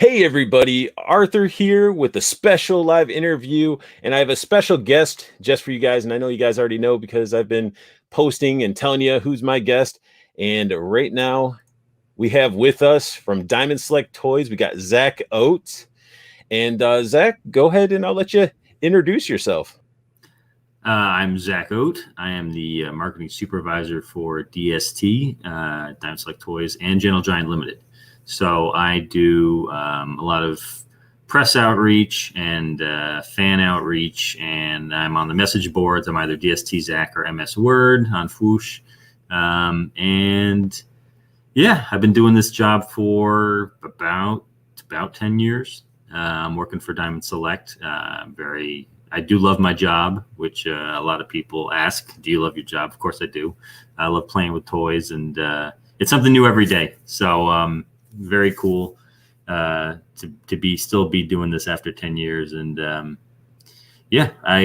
Hey everybody, Arthur here with a special live interview, and I have a special guest just for you guys, and I know you guys already know because I've been posting and telling you who's my guest. And right now we have with us from Diamond Select Toys, we got Zach Oates. And Zach, go ahead and I'll let you introduce yourself. I'm Zach Oat. I am the marketing supervisor for DST, Diamond Select Toys, and Gentle Giant Limited. So I do a lot of press outreach and fan outreach, and I'm on the message boards. I'm either DST Zach or MS Word on Fwoosh. And yeah, I've been doing this job for about 10 years. I'm working for Diamond Select. I do love my job, which a lot of people ask, do you love your job? Of course I do. I love playing with toys, and it's something new every day. So very cool to still be doing this after 10 years. And yeah, I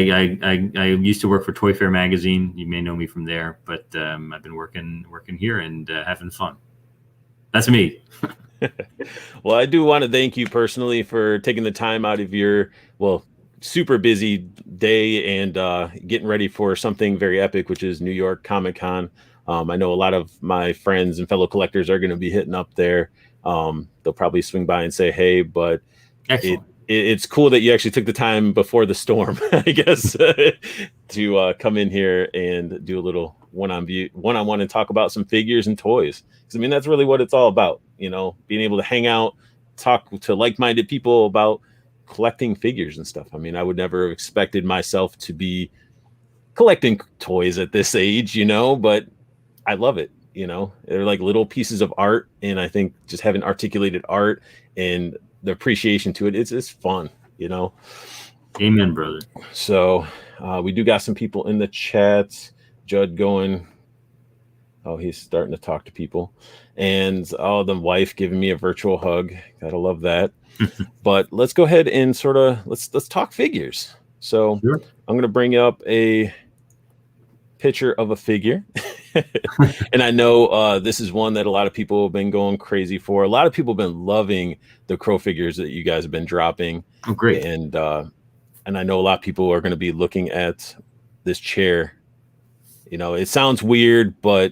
used to work for Toy Fair magazine. You may know me from there, but I've been working here and having fun. That's me. Well, I do want to thank you personally for taking the time out of your, super busy day and getting ready for something very epic, which is New York Comic Con. I know a lot of my friends and fellow collectors are going to be hitting up there. They'll probably swing by and say, hey, but it's cool that you actually took the time before the storm, I guess, to come in here and do a little one-on-one and talk about some figures and toys. Because I mean, that's really what it's all about, being able to hang out, talk to like-minded people about collecting figures and stuff. I mean, I would never have expected myself to be collecting toys at this age, but I love it. They're like little pieces of art, and I think just having articulated art and the appreciation to it, it's fun. Amen, brother. So we do got some people in the chat. Judd going, oh, he's starting to talk to people, and the wife giving me a virtual hug. Gotta love that. But let's go ahead and sort of let's talk figures. So sure. I'm gonna bring up a picture of a figure. And I know this is one that a lot of people have been going crazy for. A lot of people have been loving the Crow figures that you guys have been dropping. Oh, great. And I know a lot of people are going to be looking at this chair. It sounds weird, but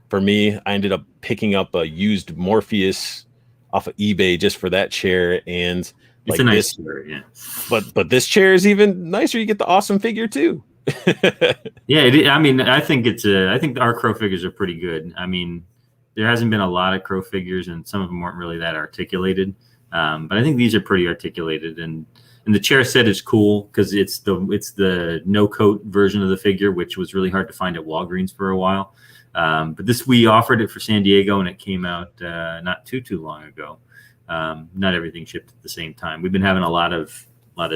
for me, I ended up picking up a used Morpheus off of eBay just for that chair. And it's a nice chair, yeah. But this chair is even nicer. You get the awesome figure too. Yeah, I mean, I think our Crow figures are pretty good. I mean, there hasn't been a lot of Crow figures, and some of them weren't really that articulated. But I think these are pretty articulated, and the chair set is cool because it's the no coat version of the figure, which was really hard to find at Walgreens for a while. But we offered it for San Diego, and it came out not too long ago. Not everything shipped at the same time. We've been having a lot of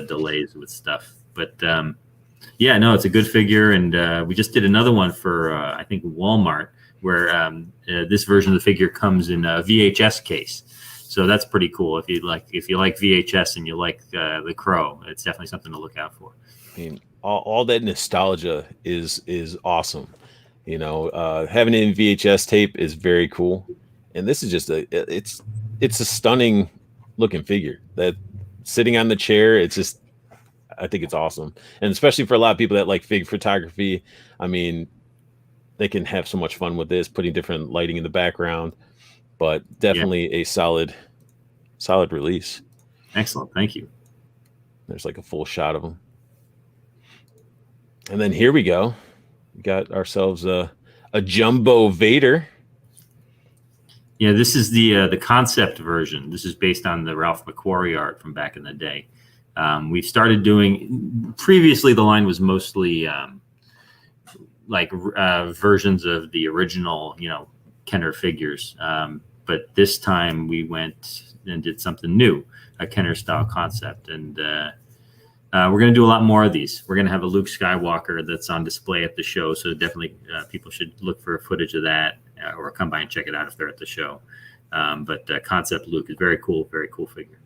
delays with stuff, but. Yeah, no, it's a good figure, and we just did another one for I think Walmart, where this version of the figure comes in a VHS case. So that's pretty cool. If you like VHS and you like the Crow, it's definitely something to look out for. I mean, all that nostalgia is awesome. Having it in VHS tape is very cool, and this is just it's a stunning looking figure that sitting on the chair. I think it's awesome. And especially for a lot of people that like fig photography, I mean, they can have so much fun with this, putting different lighting in the background, but definitely a solid release. Excellent. Thank you. There's like a full shot of them. And then here we go. We got ourselves a jumbo Vader. Yeah, this is the concept version. This is based on the Ralph McQuarrie art from back in the day. We started doing, previously the line was mostly versions of the original, Kenner figures. But this time we went and did something new, a Kenner style concept. And we're going to do a lot more of these. We're going to have a Luke Skywalker that's on display at the show. So definitely people should look for footage of that or come by and check it out if they're at the show. But concept Luke is very cool figure.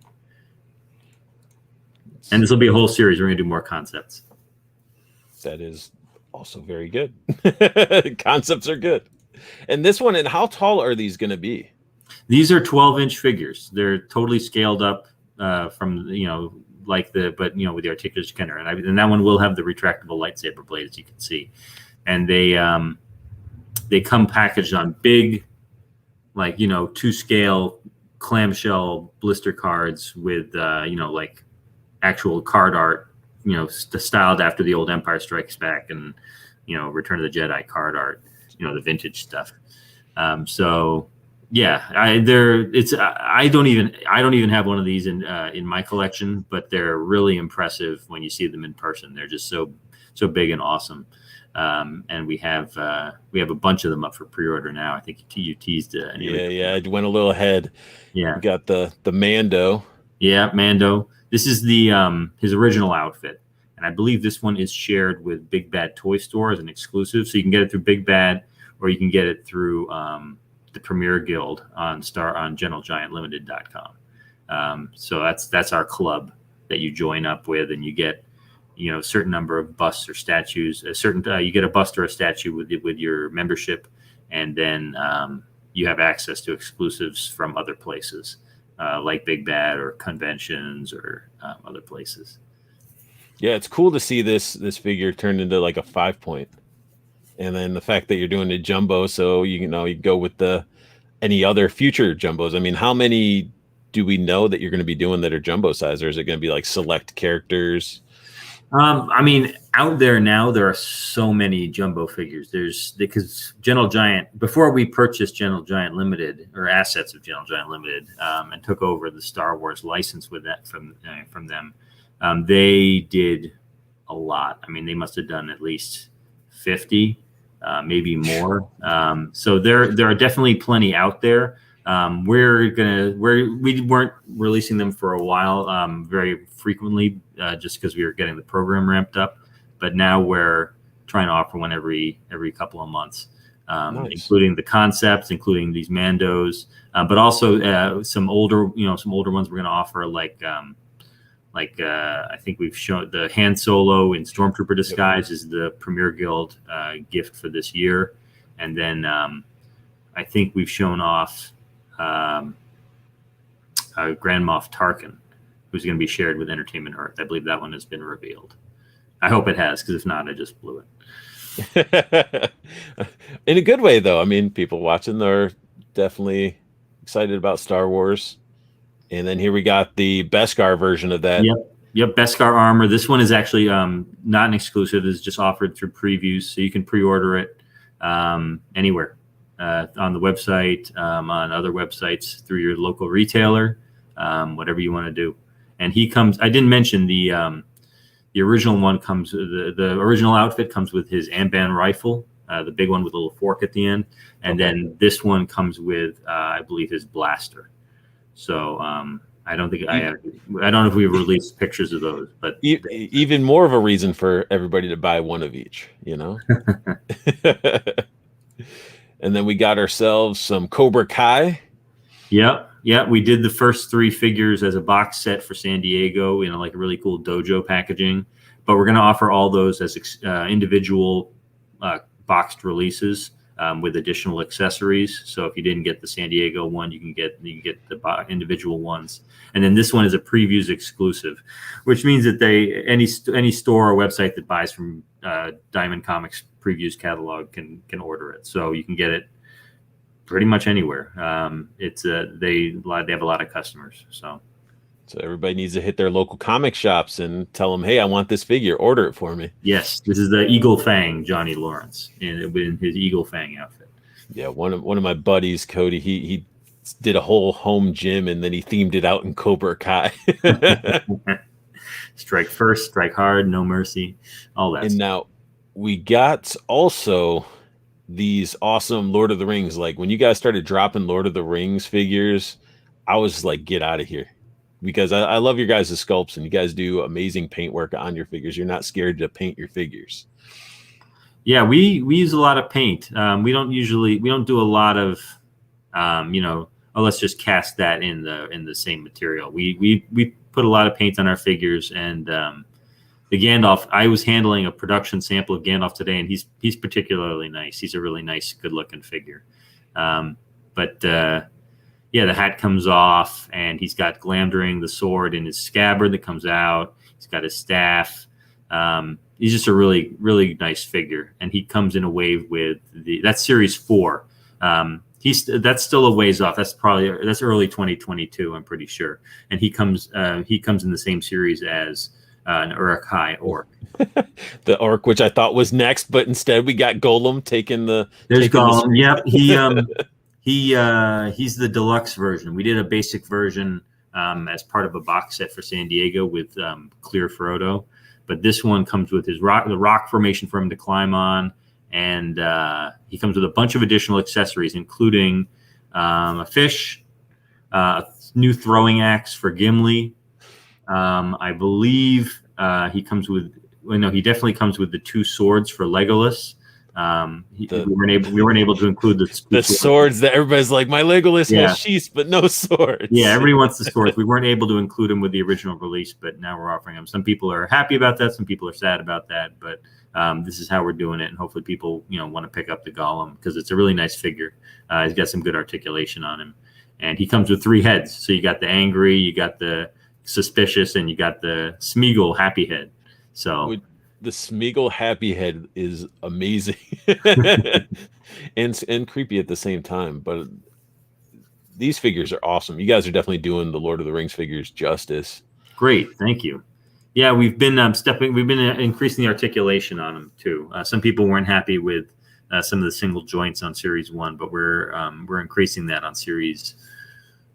And this will be a whole series. We're going to do more concepts. That is also very good. Concepts are good. And this one, and how tall are these going to be? These are 12-inch figures. They're totally scaled up from with the articulation Kenner, and that one will have the retractable lightsaber blade, as you can see, and they come packaged on big, 2-scale clamshell blister cards with actual card art, styled after the old Empire Strikes Back and Return of the Jedi card art, the vintage stuff. So yeah, I don't even have one of these in my collection, but they're really impressive when you see them in person. They're just so big and awesome. And we have a bunch of them up for pre-order now. I think you teased it. Yeah, I went a little ahead. Yeah, we got the Mando. Yeah, Mando. This is the his original outfit, and I believe this one is shared with Big Bad Toy Store as an exclusive. So you can get it through Big Bad, or you can get it through the Premier Guild on GeneralGiantLimited.com. So that's our club that you join up with, and you get a certain number of busts or statues. You get a bust or a statue with your membership, and then you have access to exclusives from other places, like Big Bad or conventions or other places. Yeah, it's cool to see this figure turned into like a 5-point, and then the fact that you're doing a jumbo, so you go with any other future jumbos. I mean, how many do we know that you're going to be doing that are jumbo size, or is it going to be like select characters? I mean, out there now, there are so many jumbo figures. Because Gentle Giant, before we purchased Gentle Giant Limited, or assets of Gentle Giant Limited, and took over the Star Wars license with that from them, they did a lot. I mean, they must have done at least 50, maybe more. So there are definitely plenty out there. We weren't releasing them for a while, very frequently, just because we were getting the program ramped up. But now we're trying to offer one every couple of months, nice. Including the concepts, including these Mandos, but also some older ones we're going to offer, like I think we've shown the Han Solo in Stormtrooper disguise is the Premier Guild gift for this year, and then I think we've shown off Grand Moff Tarkin, who's going to be shared with Entertainment Earth. I believe that one has been revealed. I hope it has, because if not, I just blew it. In a good way, though. I mean, people watching are definitely excited about Star Wars. And then here we got the Beskar version of that. Yep, Beskar armor. This one is actually not an exclusive. It's just offered through previews, so you can pre-order it anywhere. On the website, on other websites, through your local retailer, whatever you want to do. And he comes. I didn't mention the original one comes. The original outfit comes with his Amban rifle, the big one with a little fork at the end, and then this one comes with, I believe, his blaster. So I don't know if we've released pictures of those, but even more of a reason for everybody to buy one of each. And then we got ourselves some Cobra Kai. Yep. We did the first 3 figures as a box set for San Diego, like a really cool dojo packaging. But we're going to offer all those as individual boxed releases with additional accessories. So if you didn't get the San Diego one, you can get the individual ones. And then this one is a previews exclusive, which means that any store or website that buys from Diamond Comics previews catalog can order it. So you can get it pretty much anywhere. They have a lot of customers. So everybody needs to hit their local comic shops and tell them, hey, I want this figure, order it for me. Yes, this is the Eagle Fang Johnny Lawrence in his Eagle Fang outfit. Yeah, one of my buddies, Cody, he did a whole home gym and then he themed it out in Cobra Kai. Strike first, strike hard, no mercy, all that. And stuff. Now we got also these awesome Lord of the Rings. Like when you guys started dropping Lord of the Rings figures, I was like, get out of here. Because I love your guys' sculpts, and you guys do amazing paint work on your figures. You're not scared to paint your figures. Yeah, we use a lot of paint. We don't do a lot of, let's just cast that in the same material. We put a lot of paint on our figures, and the Gandalf. I was handling a production sample of Gandalf today, and he's particularly nice. He's a really nice, good looking figure. yeah, the hat comes off, and he's got Glamdring, the sword, in his scabbard that comes out. He's got his staff. He's just a really, really nice figure, and he comes in a wave with that's Series 4. That's still a ways off. That's early 2022, I'm pretty sure. And he comes in the same series as an Uruk-hai orc. The orc, which I thought was next, but instead we got Golem taking the. There's Golem. Yep, he's the deluxe version. We did a basic version as part of a box set for San Diego with Clear Frodo, but this one comes with the rock formation for him to climb on. And he comes with a bunch of additional accessories, including a fish, a new throwing axe for Gimli. I believe he comes with. Well, no, he definitely comes with the 2 swords for Legolas. We weren't able to include the swords that everybody's like, my Legolas has sheaths, but no swords. Yeah, everybody wants the swords. We weren't able to include them with the original release, but now we're offering them. Some people are happy about that. Some people are sad about that, but. This is how we're doing it, and hopefully people, want to pick up the Golem because it's a really nice figure. He's got some good articulation on him, and he comes with 3 heads. So you got the angry, you got the suspicious, and you got the Smeagol happy head. So the Smeagol happy head is amazing and creepy at the same time. But these figures are awesome. You guys are definitely doing the Lord of the Rings figures justice. Great, thank you. Yeah, we've been increasing the articulation on them too. Some people weren't happy with some of the single joints on Series 1, but we're increasing that on Series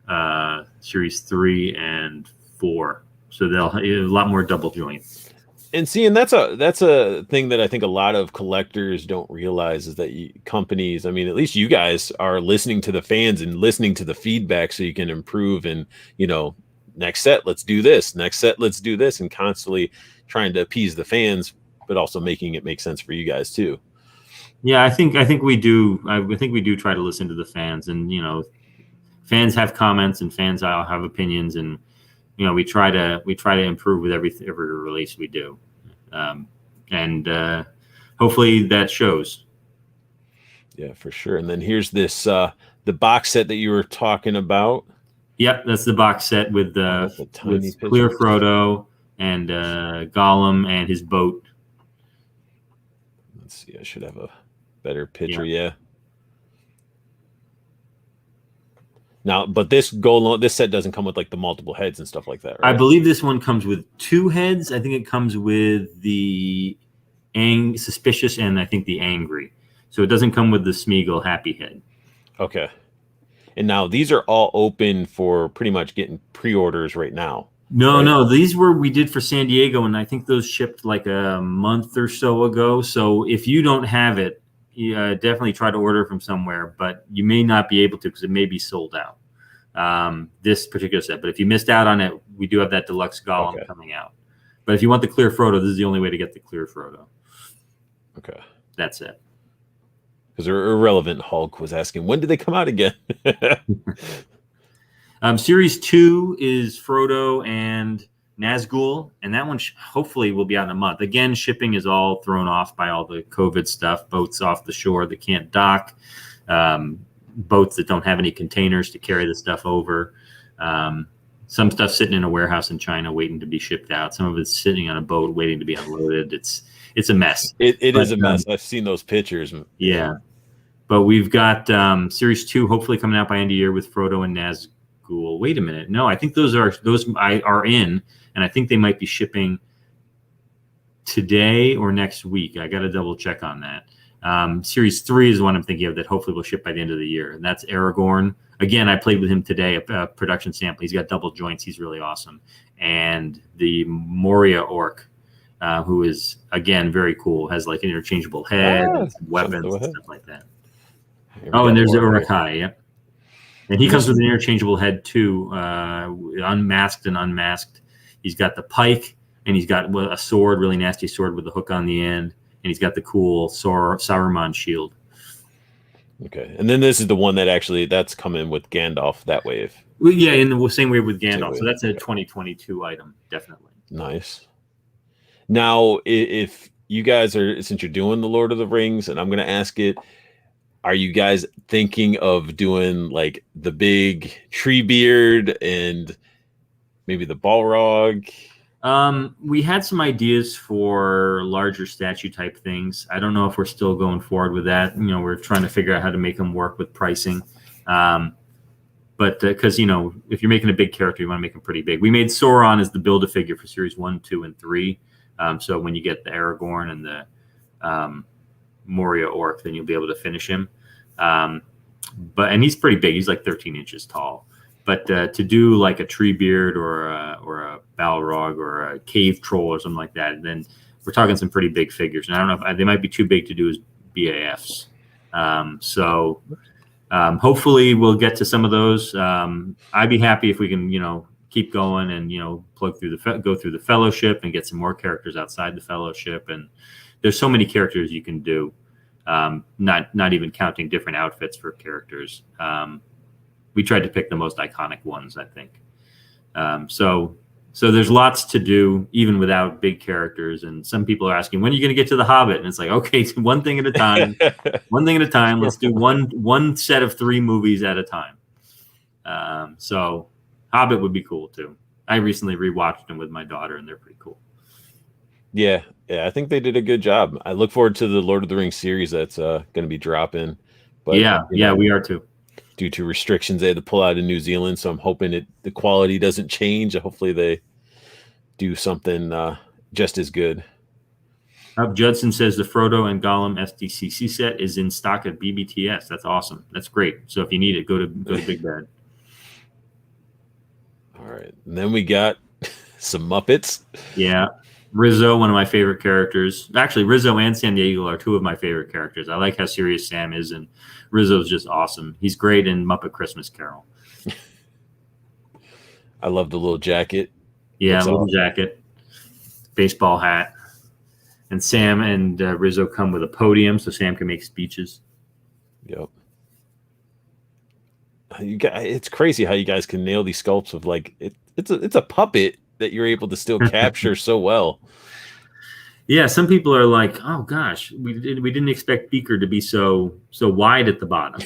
3 and 4. So they'll have a lot more double joints. And that's a thing that I think a lot of collectors don't realize is that companies, I mean, at least you guys are listening to the fans and listening to the feedback so you can improve and, next set, let's do this. Next set, let's do this, and constantly trying to appease the fans, but also making it make sense for you guys too. Yeah, I think we do. I think we do try to listen to the fans, and fans have comments and fans have opinions, and we try to improve with every release we do, and hopefully that shows. Yeah, for sure. And then here's this the box set that you were talking about. Yep, that's the box set with Clear Frodo and Gollum and his boat. Let's see. I should have a better picture. Yeah. Now, but this set doesn't come with like the multiple heads and stuff like that, right? I believe this one comes with 2 heads. I think it comes with the suspicious and I think the angry. So it doesn't come with the Smeagol happy head. Okay. And now these are all open for pretty much getting pre-orders right now. No, these we did for San Diego, and I think those shipped like a month or so ago. So if you don't have it, you definitely try to order from somewhere, but you may not be able to because it may be sold out. This particular set, but if you missed out on it, we do have that deluxe Gollum coming out. But if you want the Clear Frodo, this is the only way to get the Clear Frodo. Okay, that's it. Because Irrelevant Hulk was asking, when did they come out again? Series 2 is Frodo and Nazgul, and that one hopefully will be out in a month. Again, shipping is all thrown off by all the COVID stuff, boats off the shore that can't dock, boats that don't have any containers to carry the stuff over. Some stuff sitting in a warehouse in China waiting to be shipped out. Some of it's sitting on a boat waiting to be unloaded. It's a mess. It is a mess. I've seen those pictures. Yeah. But we've got Series 2 hopefully coming out by end of year with Frodo and Nazgul. Wait a minute. No, I think those are in, and I think they might be shipping today or next week. I got to double check on that. Series 3 is the one I'm thinking of that hopefully will ship by the end of the year, and that's Aragorn. Again, I played with him today, a production sample. He's got double joints. He's really awesome. And the Moria orc, who is, again, very cool, has like an interchangeable head, and weapons, and stuff like that. And there's the Uruk-hai, yep. And he comes with an interchangeable head too, unmasked and unmasked. He's got the pike, and he's got a sword, really nasty sword with a hook on the end, and he's got the cool Saruman shield. Okay, and then this is the one that's coming with Gandalf, that wave. Well, yeah, in the same wave with Gandalf. So that's a 2022 item, definitely. Nice. Now, if you guys since you're doing the Lord of the Rings, and I'm going to ask it, Are you guys thinking of doing like the big tree beard and maybe the Balrog? We had some ideas for larger statue type things. I don't know if we're still going forward with that. You know, we're trying to figure out how to make them work with pricing. But because, you know, if you're making a big character, you want to make them pretty big. We made Sauron as the Build-A-Figure for series 1, 2, and 3. So when you get the Aragorn and the Moria Orc, then you'll be able to finish him. And he's pretty big. He's like 13 inches tall. But to do like a Treebeard or a Balrog or a Cave Troll or something like that, then we're talking some pretty big figures. And I don't know if they might be too big to do as BAFs. Hopefully we'll get to some of those. I'd be happy if we can, you know, keep going and, you know, go through the Fellowship and get some more characters outside the Fellowship. And there's so many characters you can do, not even counting different outfits for characters. We tried to pick the most iconic ones, I think. So there's lots to do, even without big characters. And some people are asking, when are you going to get to the Hobbit? And it's like, okay, one thing at a time. One thing at a time. Let's do one set of 3 movies at a time. So Hobbit would be cool too. I recently rewatched them with my daughter, and they're pretty cool. Yeah, I think they did a good job. I look forward to the Lord of the Rings series that's going to be dropping. But yeah, we are too. Due to restrictions, they had to pull out of New Zealand, so I'm hoping the quality doesn't change. Hopefully, they do something just as good. Judson says the Frodo and Gollum SDCC set is in stock at BBTS. That's awesome. That's great. So if you need it, go to Big Bad. All right, and then we got some Muppets. Yeah. Rizzo, one of my favorite characters. Actually, Rizzo and San Diego are 2 of my favorite characters. I like how serious Sam is, and Rizzo's just awesome. He's great in Muppet Christmas Carol. I love the little jacket. Yeah, little jacket, baseball hat. And Sam and Rizzo come with a podium so Sam can make speeches. Yep. It's crazy how you guys can nail these sculpts of like it's a puppet that you're able to still capture so well. Yeah, some people are like, "Oh gosh, we didn't expect Beaker to be so wide at the bottom,"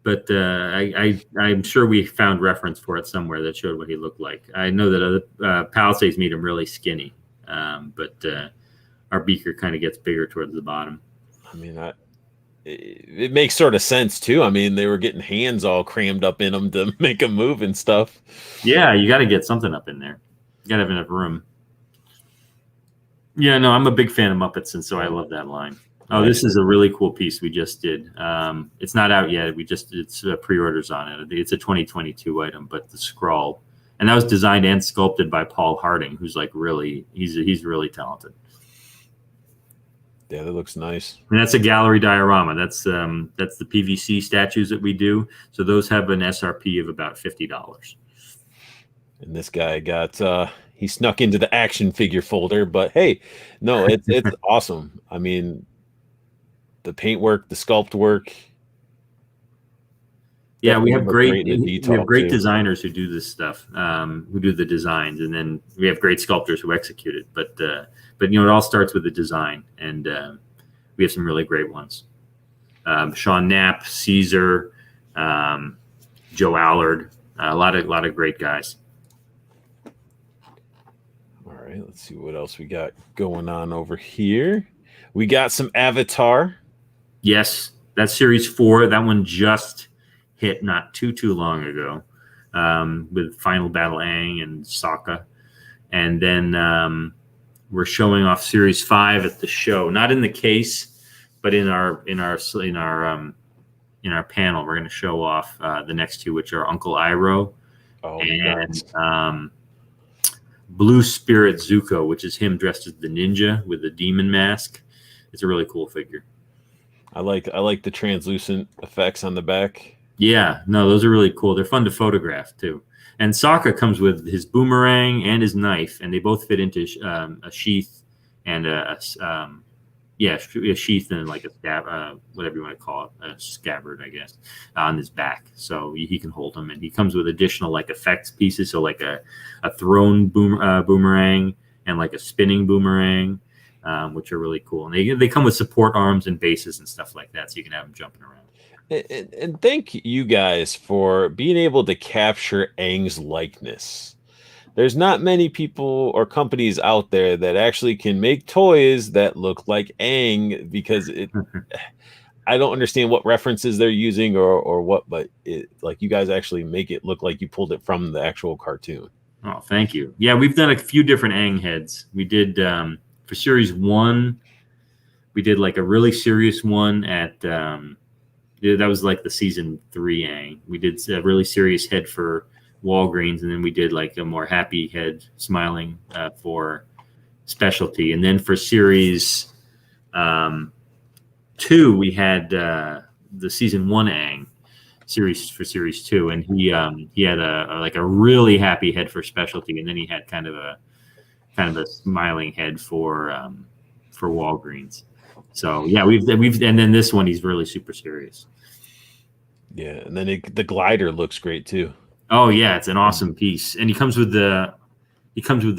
but I'm sure we found reference for it somewhere that showed what he looked like. I know that other Palisades made him really skinny, but our Beaker kind of gets bigger towards the bottom. I mean, it makes sort of sense too. I mean, they were getting hands all crammed up in them to make them move and stuff. Yeah, you got to get something up in there. You got to have enough room. Yeah, no, I'm a big fan of Muppets, and so I love that line. Oh, this is a really cool piece we just did. It's not out yet. It's pre-orders on it. It's a 2022 item, but the scroll, and that was designed and sculpted by Paul Harding, who's like he's really talented. Yeah, that looks nice. And that's a gallery diorama. That's the PVC statues that we do. So those have an SRP of about $50. And this guy got he snuck into the action figure folder, but hey, no, it's awesome. I mean, the paint work, the sculpt work. Yeah, we have great designers who do this stuff, who do the designs, and then we have great sculptors who execute it. But you know, it all starts with the design, and we have some really great ones. Sean Knapp, Caesar, Joe Allard, a lot of great guys. All right, let's see what else we got going on over here. We got some Avatar. Yes, that's series 4. That one just hit not too long ago, with Final Battle Aang and Sokka, and then we're showing off series 5 at the show, not in the case, but in our panel. We're going to show off the next 2, which are Uncle Iroh and Blue Spirit Zuko, which is him dressed as the ninja with the demon mask. It's a really cool figure. I like the translucent effects on the back. Yeah, no, those are really cool. They're fun to photograph too. And Sokka comes with his boomerang and his knife, and they both fit into a sheath and a sheath and like a scab, whatever you want to call it, a scabbard, I guess, on his back, so he can hold them. And he comes with additional like effects pieces, so like a thrown boomerang and like a spinning boomerang. which are really cool. And they come with support arms and bases and stuff like that, so you can have them jumping around. And thank you guys for being able to capture Aang's likeness. There's not many people or companies out there that actually can make toys that look like Aang, because I don't understand what references they're using or what, but like you guys actually make it look like you pulled it from the actual cartoon. Oh, thank you. Yeah, we've done a few different Aang heads. We did for series 1. We did like a really serious one at that was like the season 3 Aang. We did a really serious head for Walgreens, and then we did like a more happy head, smiling for specialty. And then for series 2, we had the season 1 Aang series 2, and he had a really happy head for specialty, and then he had kind of a smiling head for Walgreens. So yeah, we've and then this one he's really super serious. Yeah, and then the glider looks great too. Oh yeah, it's an awesome piece, and he comes with the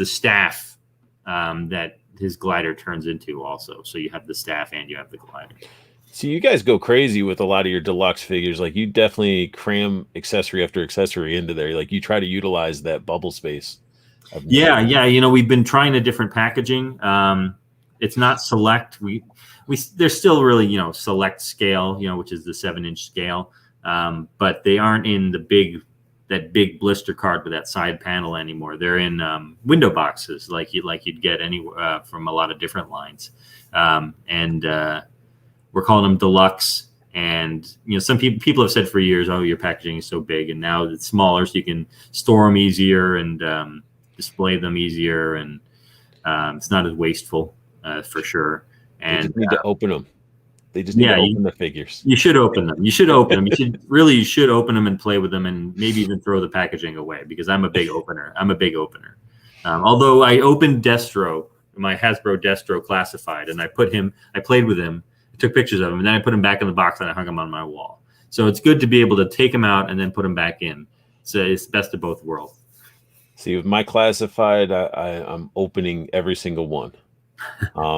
staff that his glider turns into also. So you have the staff and you have the glider. So you guys go crazy with a lot of your deluxe figures. Like you definitely cram accessory after accessory into there. Like you try to utilize that bubble space. Yeah. You know, we've been trying a different packaging. It's not select. They're still really, you know, select scale, you know, which is the 7-inch scale. But they aren't in that big blister card with that side panel anymore. They're in window boxes like you'd get from a lot of different lines. And we're calling them deluxe. And you know, some people have said for years, "Oh, your packaging is so big," and now it's smaller, so you can store them easier and display them easier, and it's not as wasteful for sure. And they just need to open them. They just need to open the figures. You should open them. You should open them. You should open them and play with them, and maybe even throw the packaging away, because I'm a big opener. Although I opened Destro, my Hasbro Destro Classified, and I played with him, took pictures of him, and then I put him back in the box and I hung him on my wall. So it's good to be able to take him out and then put him back in. So it's the best of both worlds. See, with my Classified, I'm opening every single one.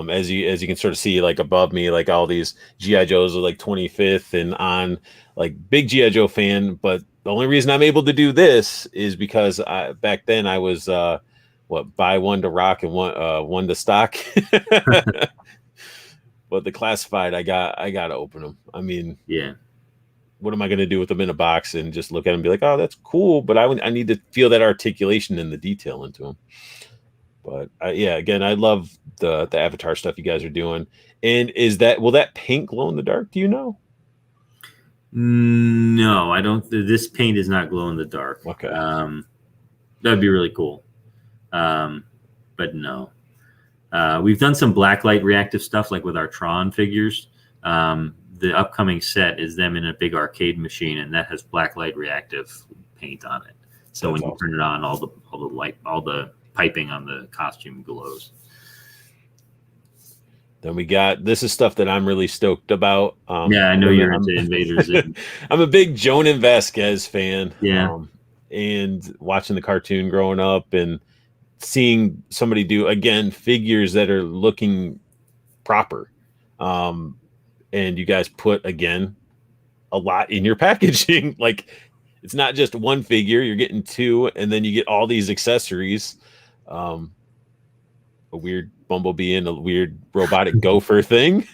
As you can sort of see, like above me, like all these GI Joes are like 25th and on, like big GI Joe fan. But the only reason I'm able to do this is because back then I was buy one to rock and one to stock. But the Classified, I got to open them. I mean, yeah. What am I going to do with them in a box and just look at them and be like, oh, that's cool, but I need to feel that articulation and the detail into them. But again, I love the Avatar stuff you guys are doing. And will that paint glow in the dark? Do you know? No, I don't. This paint is not glow in the dark. Okay. That'd be really cool. But no. We've done some blacklight reactive stuff, like with our Tron figures. The upcoming set is them in a big arcade machine, and that has blacklight reactive paint on it. So that's when you turn it on, all the piping on the costume glows. Then this is stuff that I'm really stoked about. I know you're into Invaders. I'm a big Jonan Vasquez fan. Yeah. And watching the cartoon growing up and seeing somebody do, again, figures that are looking proper. And you guys put, again, a lot in your packaging. Like, it's not just one figure. You're getting 2, and then you get all these accessories. A weird bumblebee and a weird robotic gopher thing.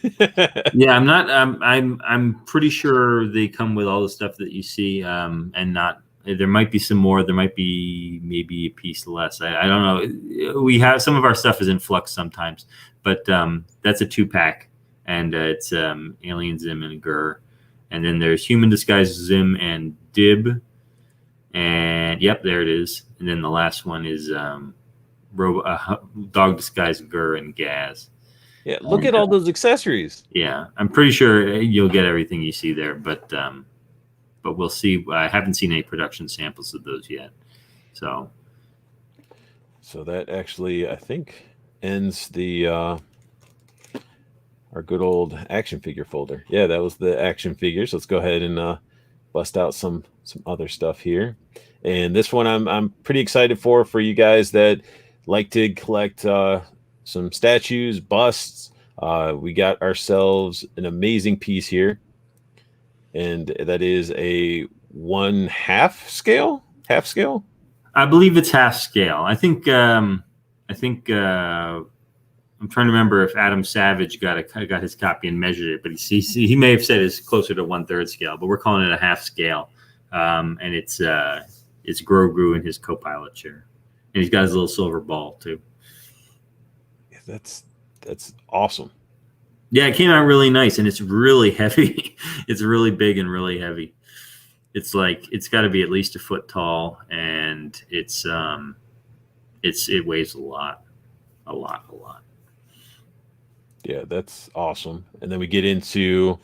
Yeah, I'm not. I'm pretty sure they come with all the stuff that you see, and not. There might be some more. There might be maybe a piece less. I don't know. We have some of our stuff is in flux sometimes, but that's a 2-pack, and it's Alien Zim and Gur, and then there's Human Disguise Zim and Dib, and yep, there it is. And then the last one is Dog Disguise Gur and Gaz. Yeah, look at all those accessories. Yeah, I'm pretty sure you'll get everything you see there, but we'll see. I haven't seen any production samples of those yet. So that actually, I think, ends our good old action figure folder. Yeah, that was the action figures. Let's go ahead and bust out some other stuff here. And this one I'm pretty excited for you guys that like to collect some statues, busts. We got ourselves an amazing piece here, and that is a 1/2 scale. Half scale. I believe it's half scale. I think. I'm trying to remember if Adam Savage got his copy and measured it, but he may have said it's closer to 1/3 scale, but we're calling it a half scale. And it's Grogu in his co-pilot chair, and he's got his little silver ball too. Yeah, that's awesome. Yeah, it came out really nice, and it's really heavy. It's really big and really heavy. It's got to be at least a foot tall, and it weighs a lot. Yeah, that's awesome. And then we get into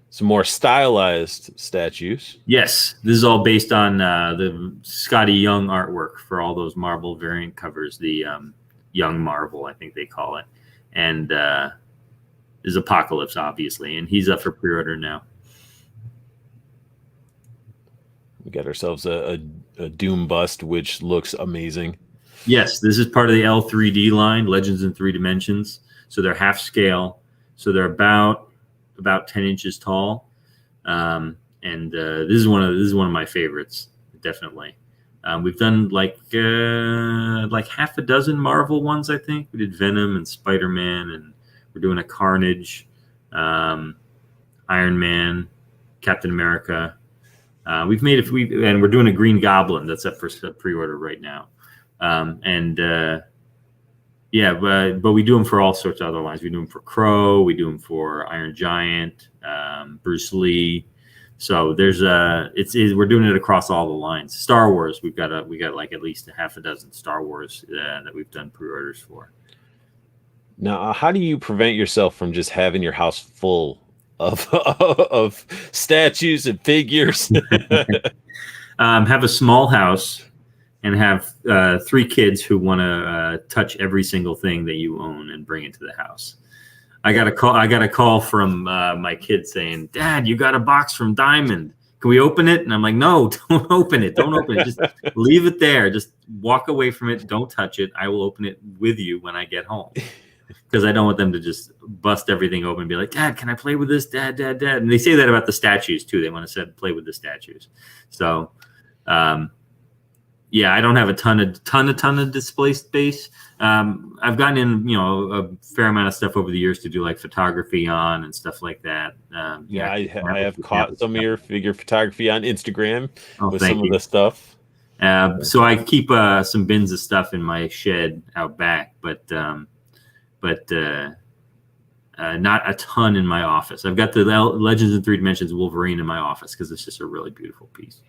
some more stylized statues. Yes, this is all based on the Scotty Young artwork for all those Marvel variant covers, the Young Marvel, I think they call it. And is Apocalypse, obviously, and he's up for pre-order now. We got ourselves a Doom bust, which looks amazing. Yes, this is part of the L3D line, Legends in 3 Dimensions. So they're half scale. So they're about 10 inches tall. And this is one of my favorites, definitely. We've done like half a dozen Marvel ones, I think. We did Venom and Spider-Man, and we're doing a Carnage, Iron Man, Captain America. And we're doing a Green Goblin that's up for pre-order right now. But we do them for all sorts of other lines. We do them for Crow. We do them for Iron Giant, Bruce Lee. So we're doing it across all the lines. Star Wars, we got like at least a half a dozen Star Wars that we've done pre-orders for. Now, how do you prevent yourself from just having your house full of statues and figures? Have a small house and have 3 kids who want to touch every single thing that you own and bring it to the house. I got a call from my kid saying, "Dad, you got a box from Diamond. Can we open it?" And I'm like, "No, don't open it. Don't open it. Just leave it there. Just walk away from it. Don't touch it. I will open it with you when I get home." Because I don't want them to just bust everything open and be like, "Dad, can I play with this? Dad." And they say that about the statues too. They want to play with the statues. So, yeah, I don't have a ton of display space. I've gotten in, a fair amount of stuff over the years to do like photography on and stuff like that. I have caught some of your figure photography on Instagram with some of the stuff. So I keep some bins of stuff in my shed out back, but not a ton in my office. I've got the Legends in 3 Dimensions Wolverine in my office because it's just a really beautiful piece.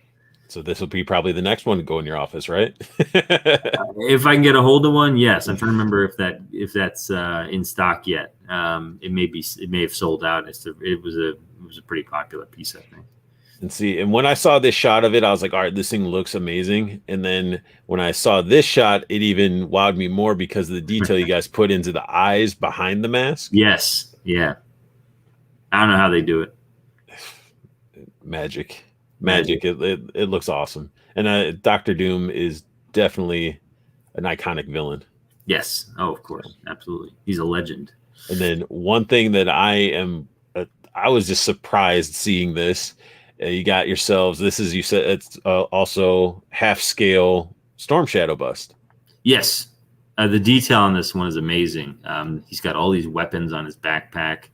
So this will be probably the next one to go in your office, right? If I can get a hold of one, yes. I'm trying to remember if that's in stock yet. It may have sold out. It was a pretty popular piece, I think. And when I saw this shot of it, I was like, all right, this thing looks amazing. And then when I saw this shot, it even wowed me more because of the detail you guys put into the eyes behind the mask. Yes. Yeah. I don't know how they do it. Magic. It looks awesome. And Dr. Doom is definitely an iconic villain. Yes. Oh, of course. Absolutely. He's a legend. And then one thing that I was just surprised seeing this. You got yourselves, this is, you said it's also half scale Storm Shadow bust. Yes. The detail on this one is amazing. He's got all these weapons on his backpack.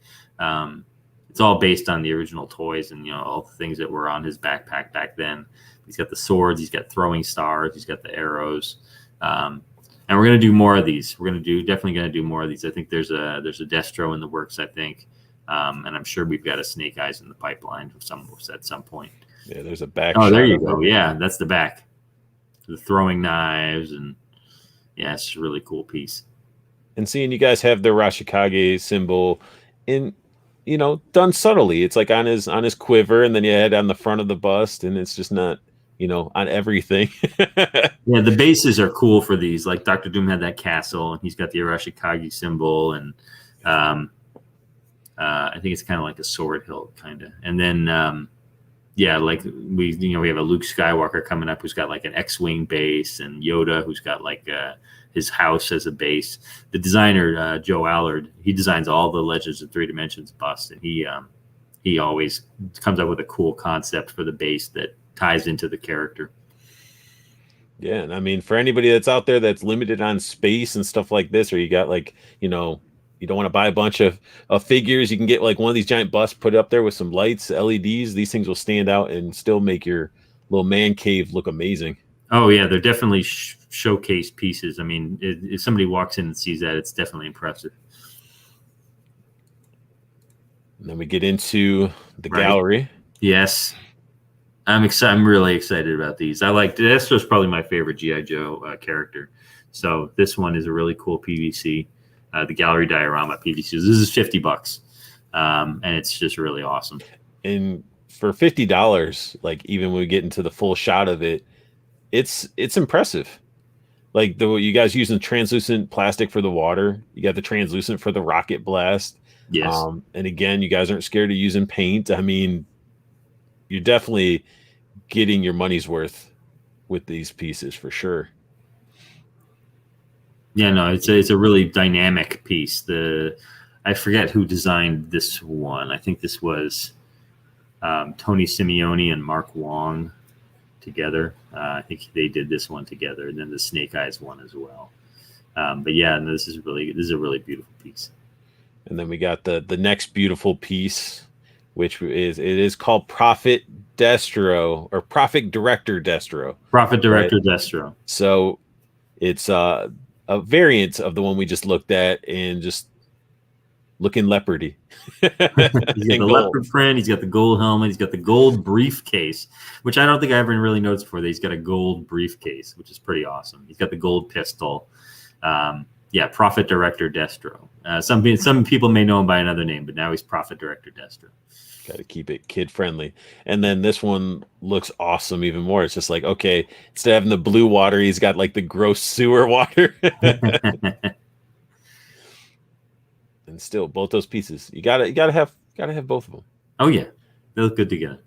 It's all based on the original toys and, all the things that were on his backpack back then. He's got the swords, he's got throwing stars, he's got the arrows. And we're going to do more of these. Definitely going to do more of these. I think there's a Destro in the works, I think. And I'm sure we've got a Snake Eyes in the pipeline at some point. Yeah, there's a back. Oh, there you go. Yeah, that's the back. The throwing knives, and yeah, it's a really cool piece. And seeing you guys have the Rashikage symbol in, done subtly. It's like on his quiver, and then you had on the front of the bust, and it's just not, on everything. Yeah, the bases are cool for these. Like Dr. Doom had that castle, and he's got the Arashikage symbol, and I think it's kind of like a sword hilt, kind of. And then Yeah, like we have a Luke Skywalker coming up who's got like an X-wing base, and Yoda who's got like his house as a base. The designer Joe Allard, he designs all the Legends of Three Dimensions bust, and he always comes up with a cool concept for the base that ties into the character. Yeah, and I mean, for anybody that's out there that's limited on space and stuff like this, or you got like, you don't want to buy a bunch of figures, you can get like one of these giant busts, put up there with some lights, LEDs. These things will stand out and still make your little man cave look amazing. Oh yeah, they're definitely showcase pieces. I mean, if somebody walks in and sees that, it's definitely impressive. And then we get into the gallery. Yes. I'm excited. I'm really excited about these. I like Destro's probably my favorite G.I. Joe character. So this one is a really cool PVC, the Gallery Diorama Pvc. This is $50, and it's just really awesome. And for $50, like even when we get into the full shot of it, it's impressive. Like you guys using translucent plastic for the water, you got the translucent for the rocket blast. Yes. And again, you guys aren't scared of using paint. I mean, you're definitely getting your money's worth with these pieces for sure. Yeah, no, it's a really dynamic piece. I forget who designed this one. I think this was Tony Simeone and Mark Wong together. I think they did this one together, and then the Snake Eyes one as well. But yeah, no, this is a really beautiful piece. And then we got the next beautiful piece, which is called Prophet Destro, or Prophet Director Destro. Prophet Director Destro. So it's a variant of the one we just looked at, and just looking leopardy. He's got the leopard print. He's got the gold helmet. He's got the gold briefcase, which I don't think I ever really noticed before. That he's got a gold briefcase, which is pretty awesome. He's got the gold pistol. Yeah, Prophet Director Destro. Some people may know him by another name, but now he's Prophet Director Destro. Got to keep it kid friendly. And then this one looks awesome even more. It's just like, okay, instead of having the blue water, he's got like the gross sewer water. And still, both those pieces, you gotta have both of them. Oh yeah, they look good together.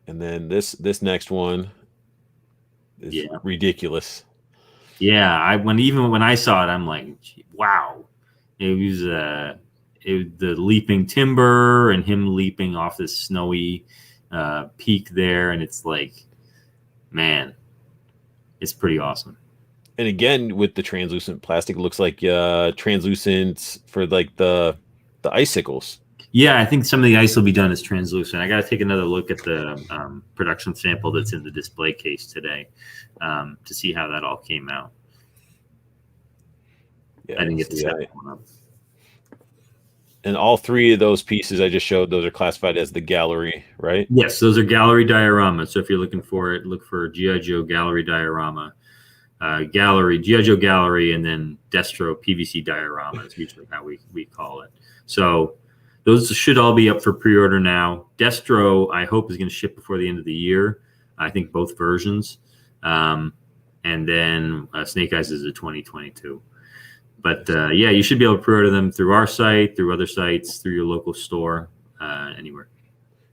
And then this next one is ridiculous. Yeah, when I saw it, I'm like, wow. It was the leaping timber and him leaping off this snowy peak there, and it's like, man, it's pretty awesome. And again, with the translucent plastic, it looks like translucent for like the icicles. Yeah, I think some of the ice will be done as translucent. I got to take another look at the production sample that's in the display case today to see how that all came out. Yeah, I didn't get to set that one up. And all three of those pieces I just showed, those are classified as the gallery, right? Yes, those are gallery dioramas. So if you're looking for it, look for G.I. Joe gallery diorama. Gallery, G.I. Joe gallery, and then Destro PVC diorama is usually how we call it. So those should all be up for pre-order now. Destro, I hope, is going to ship before the end of the year. I think both versions. And then Snake Eyes is a 2022. But yeah, you should be able to pre-order them through our site, through other sites, through your local store, anywhere.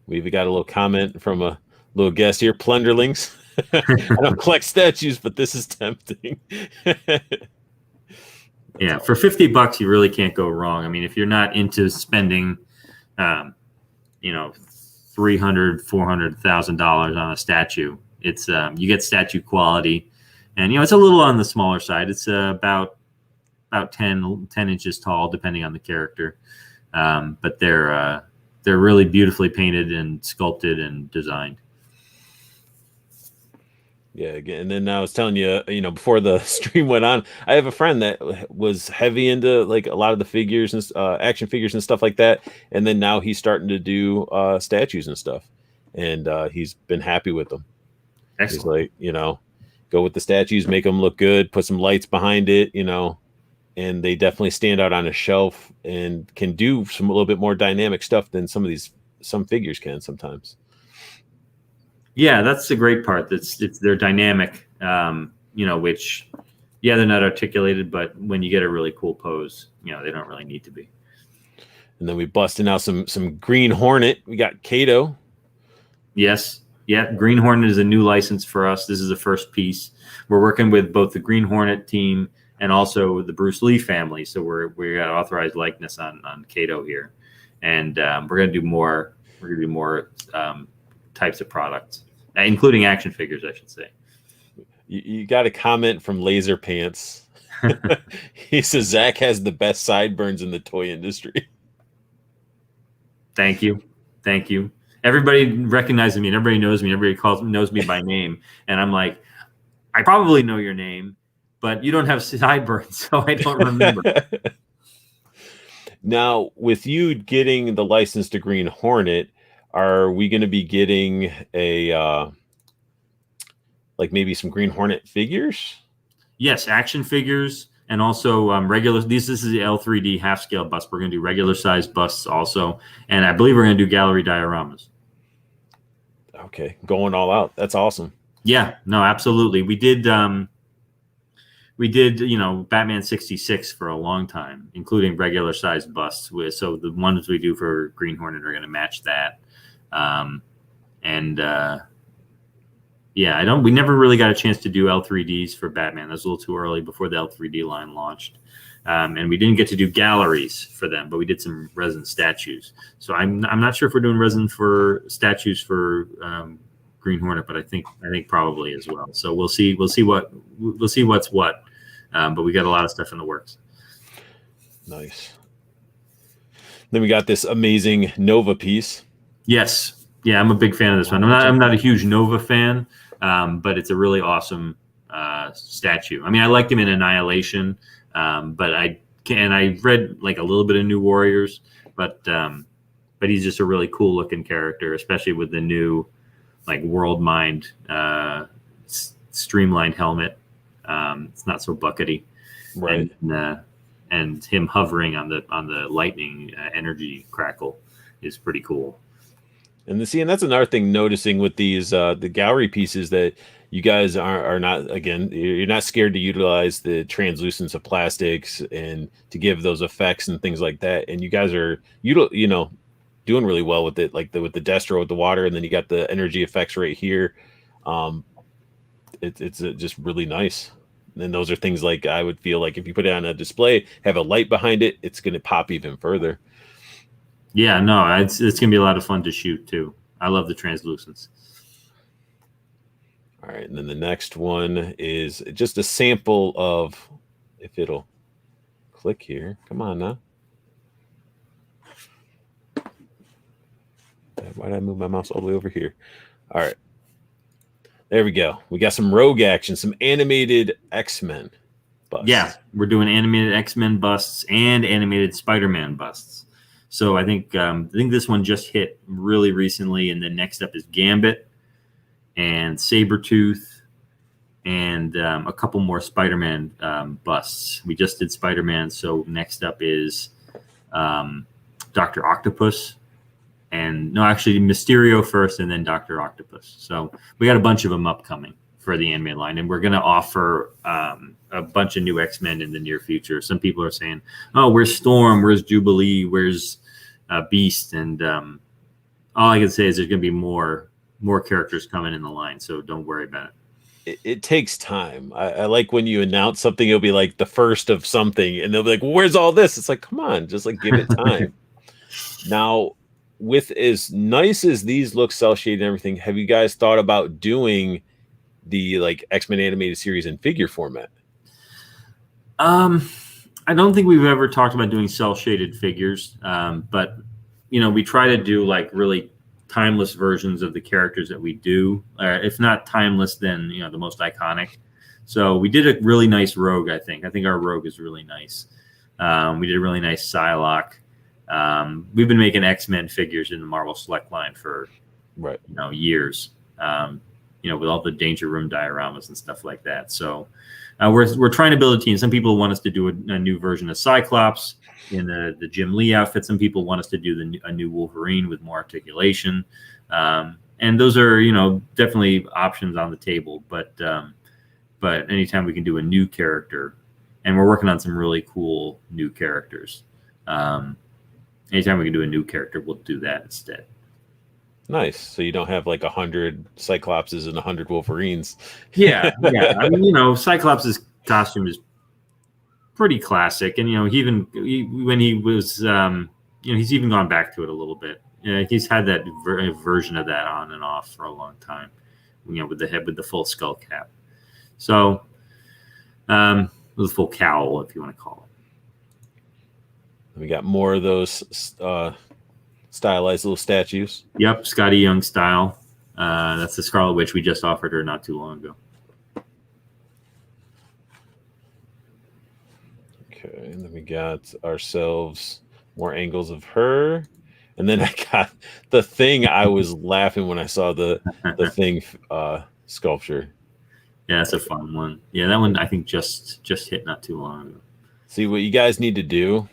We've got a little comment from a little guest here, Plunderlings. I don't collect statues, but this is tempting. Yeah, for $50, you really can't go wrong. I mean, if you're not into spending, $300,000, $400,000 on a statue, it's you get statue quality, and it's a little on the smaller side. It's about 10 inches tall, depending on the character, but they're really beautifully painted and sculpted and designed. Yeah, again, and then I was telling you, before the stream went on, I have a friend that was heavy into like a lot of the figures and action figures and stuff like that, and then now he's starting to do statues and stuff, and he's been happy with them. Excellent. He's like, go with the statues, make them look good, put some lights behind it, and they definitely stand out on a shelf and can do a little bit more dynamic stuff than some figures can sometimes. Yeah, that's the great part. They're dynamic, which, they're not articulated, but when you get a really cool pose, they don't really need to be. And then we busted out some Green Hornet. We got Kato. Yes, Yeah, Green Hornet is a new license for us. This is the first piece. We're working with both the Green Hornet team and also the Bruce Lee family. So we got authorized likeness on Kato here, and we're gonna do more. We're gonna do more types of products, including action figures, I should say. You got a comment from Laser Pants. He says Zach has the best sideburns in the toy industry. Thank you. Everybody recognizes me and everybody knows me. Everybody knows me by name. And I'm like, I probably know your name, but you don't have sideburns, so I don't remember. Now, with you getting the license to Green Hornet, are we going to be getting a like maybe some Green Hornet figures? Yes, action figures and also regular. This is the L3D half scale bust. We're going to do regular size busts also, and I believe we're going to do gallery dioramas. Okay, going all out. That's awesome. Yeah, no, absolutely. We did, Batman 66 for a long time, including regular size busts. So the ones we do for Green Hornet are going to match that. We never really got a chance to do L3Ds for Batman. That was a little too early before the L3D line launched. And we didn't get to do galleries for them, but we did some resin statues. So I'm not sure if we're doing resin for statues for Green Hornet, but I think probably as well. So we'll see what's what. But we got a lot of stuff in the works. Nice. Then we got this amazing Nova piece. Yes. Yeah, I'm a big fan of this one. I'm not a huge Nova fan, but it's a really awesome statue. I mean, I liked him in Annihilation, but I read like a little bit of New Warriors, but he's just a really cool looking character, especially with the new like World Mind streamlined helmet. It's not so buckety, right? And him hovering on the lightning energy crackle is pretty cool. And that's another thing noticing with these the gallery pieces that you guys are not, again, you're not scared to utilize the translucence of plastics and to give those effects and things like that. And you guys are doing really well with it, like with the Destro with the water, and then you got the energy effects right here. It's just really nice. And those are things like I would feel like if you put it on a display, have a light behind it, it's going to pop even further. Yeah, no, it's going to be a lot of fun to shoot too. I love the translucence. All right, and then the next one is just a sample of, if it'll click here. Come on now. Why did I move my mouse all the way over here? All right. There we go. We got some Rogue action, some animated X-Men busts. Yeah, we're doing animated X-Men busts and animated Spider-Man busts. So I think this one just hit really recently, and then next up is Gambit and Sabretooth and a couple more Spider-Man busts. We just did Spider-Man, so next up is Dr. Octopus. And no, actually Mysterio first and then Dr. Octopus. So we got a bunch of them upcoming for the anime line, and we're going to offer a bunch of new X-Men in the near future. Some people are saying, oh, where's Storm? Where's Jubilee? Where's Beast? And all I can say is there's going to be more characters coming in the line, so don't worry about it. It takes time. I like when you announce something, it'll be like the first of something, and they'll be like, well, where's all this? It's like, come on, just like give it time. Now, with as nice as these look, cell shaded and everything, have you guys thought about doing the like X-Men animated series in figure format? I don't think we've ever talked about doing cell shaded figures, but we try to do like really timeless versions of the characters that we do. If not timeless, then the most iconic. So we did a really nice Rogue. I think our Rogue is really nice. We did a really nice Psylocke. We've been making X-Men figures in the Marvel Select line for years, with all the Danger Room dioramas and stuff like that. So we're trying to build a team. Some people want us to do a new version of Cyclops in the Jim Lee outfit. Some people want us to do a new Wolverine with more articulation. And those are, definitely options on the table. But anytime we can do a new character, and we're working on some really cool new characters. Anytime we can do a new character, we'll do that instead. Nice. So you don't have like 100 Cyclopses and 100 Wolverines. Yeah, yeah. I mean, Cyclops' costume is pretty classic, and when he was, he's even gone back to it a little bit. He's had that version of that on and off for a long time. With the head with the full skull cap. So, with a full cowl, if you want to call it. We got more of those stylized little statues. Yep, Scotty Young style. That's the Scarlet Witch. We just offered her not too long ago. Okay, and then we got ourselves more angles of her. And then I got the Thing. I was laughing when I saw the Thing sculpture. Yeah, that's a fun one. Yeah, that one I think just hit not too long ago. See, what you guys need to do,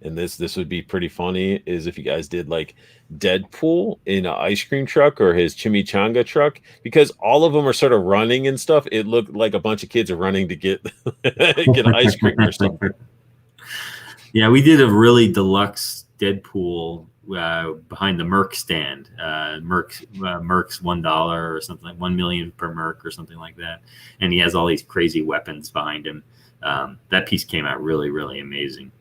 and this would be pretty funny, is if you guys did like Deadpool in an ice cream truck or his chimichanga truck, because all of them are sort of running and stuff. It looked like a bunch of kids are running to get ice cream or something. Yeah, we did a really deluxe Deadpool behind the Merc stand. Merc's $1 or something, like 1 million per Merc or something like that, and he has all these crazy weapons behind him. That piece came out really, really amazing.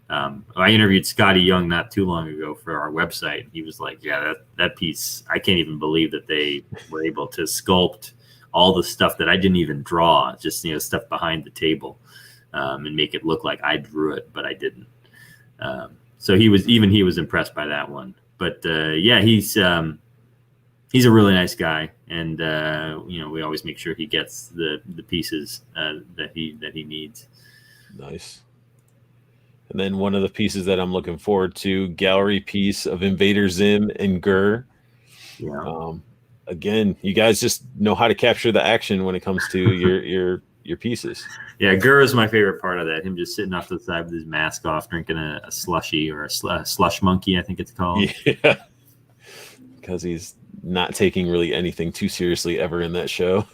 I interviewed Scotty Young not too long ago for our website. He was like, "Yeah, that piece, I can't even believe that they were able to sculpt all the stuff that I didn't even draw, just stuff behind the table, and make it look like I drew it, but I didn't." So he was impressed by that one. But yeah, he's a really nice guy, and we always make sure he gets the pieces that he needs. Nice. And then one of the pieces that I'm looking forward to, gallery piece of Invader Zim and Gur. Yeah. Again, you guys just know how to capture the action when it comes to your pieces. Yeah, Gur is my favorite part of that. Him just sitting off to the side with his mask off, drinking a slushy or a slush monkey, I think it's called. Yeah, because he's not taking really anything too seriously ever in that show.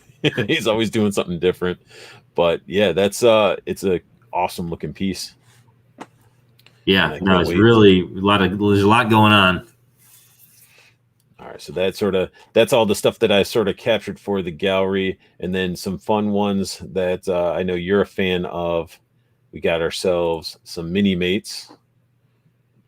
He's always doing something different. But yeah, that's it's a awesome looking piece. Yeah, no, it's really there's a lot going on. All right, so that's all the stuff that I sort of captured for the gallery, and then some fun ones that I know you're a fan of. We got ourselves some mini mates.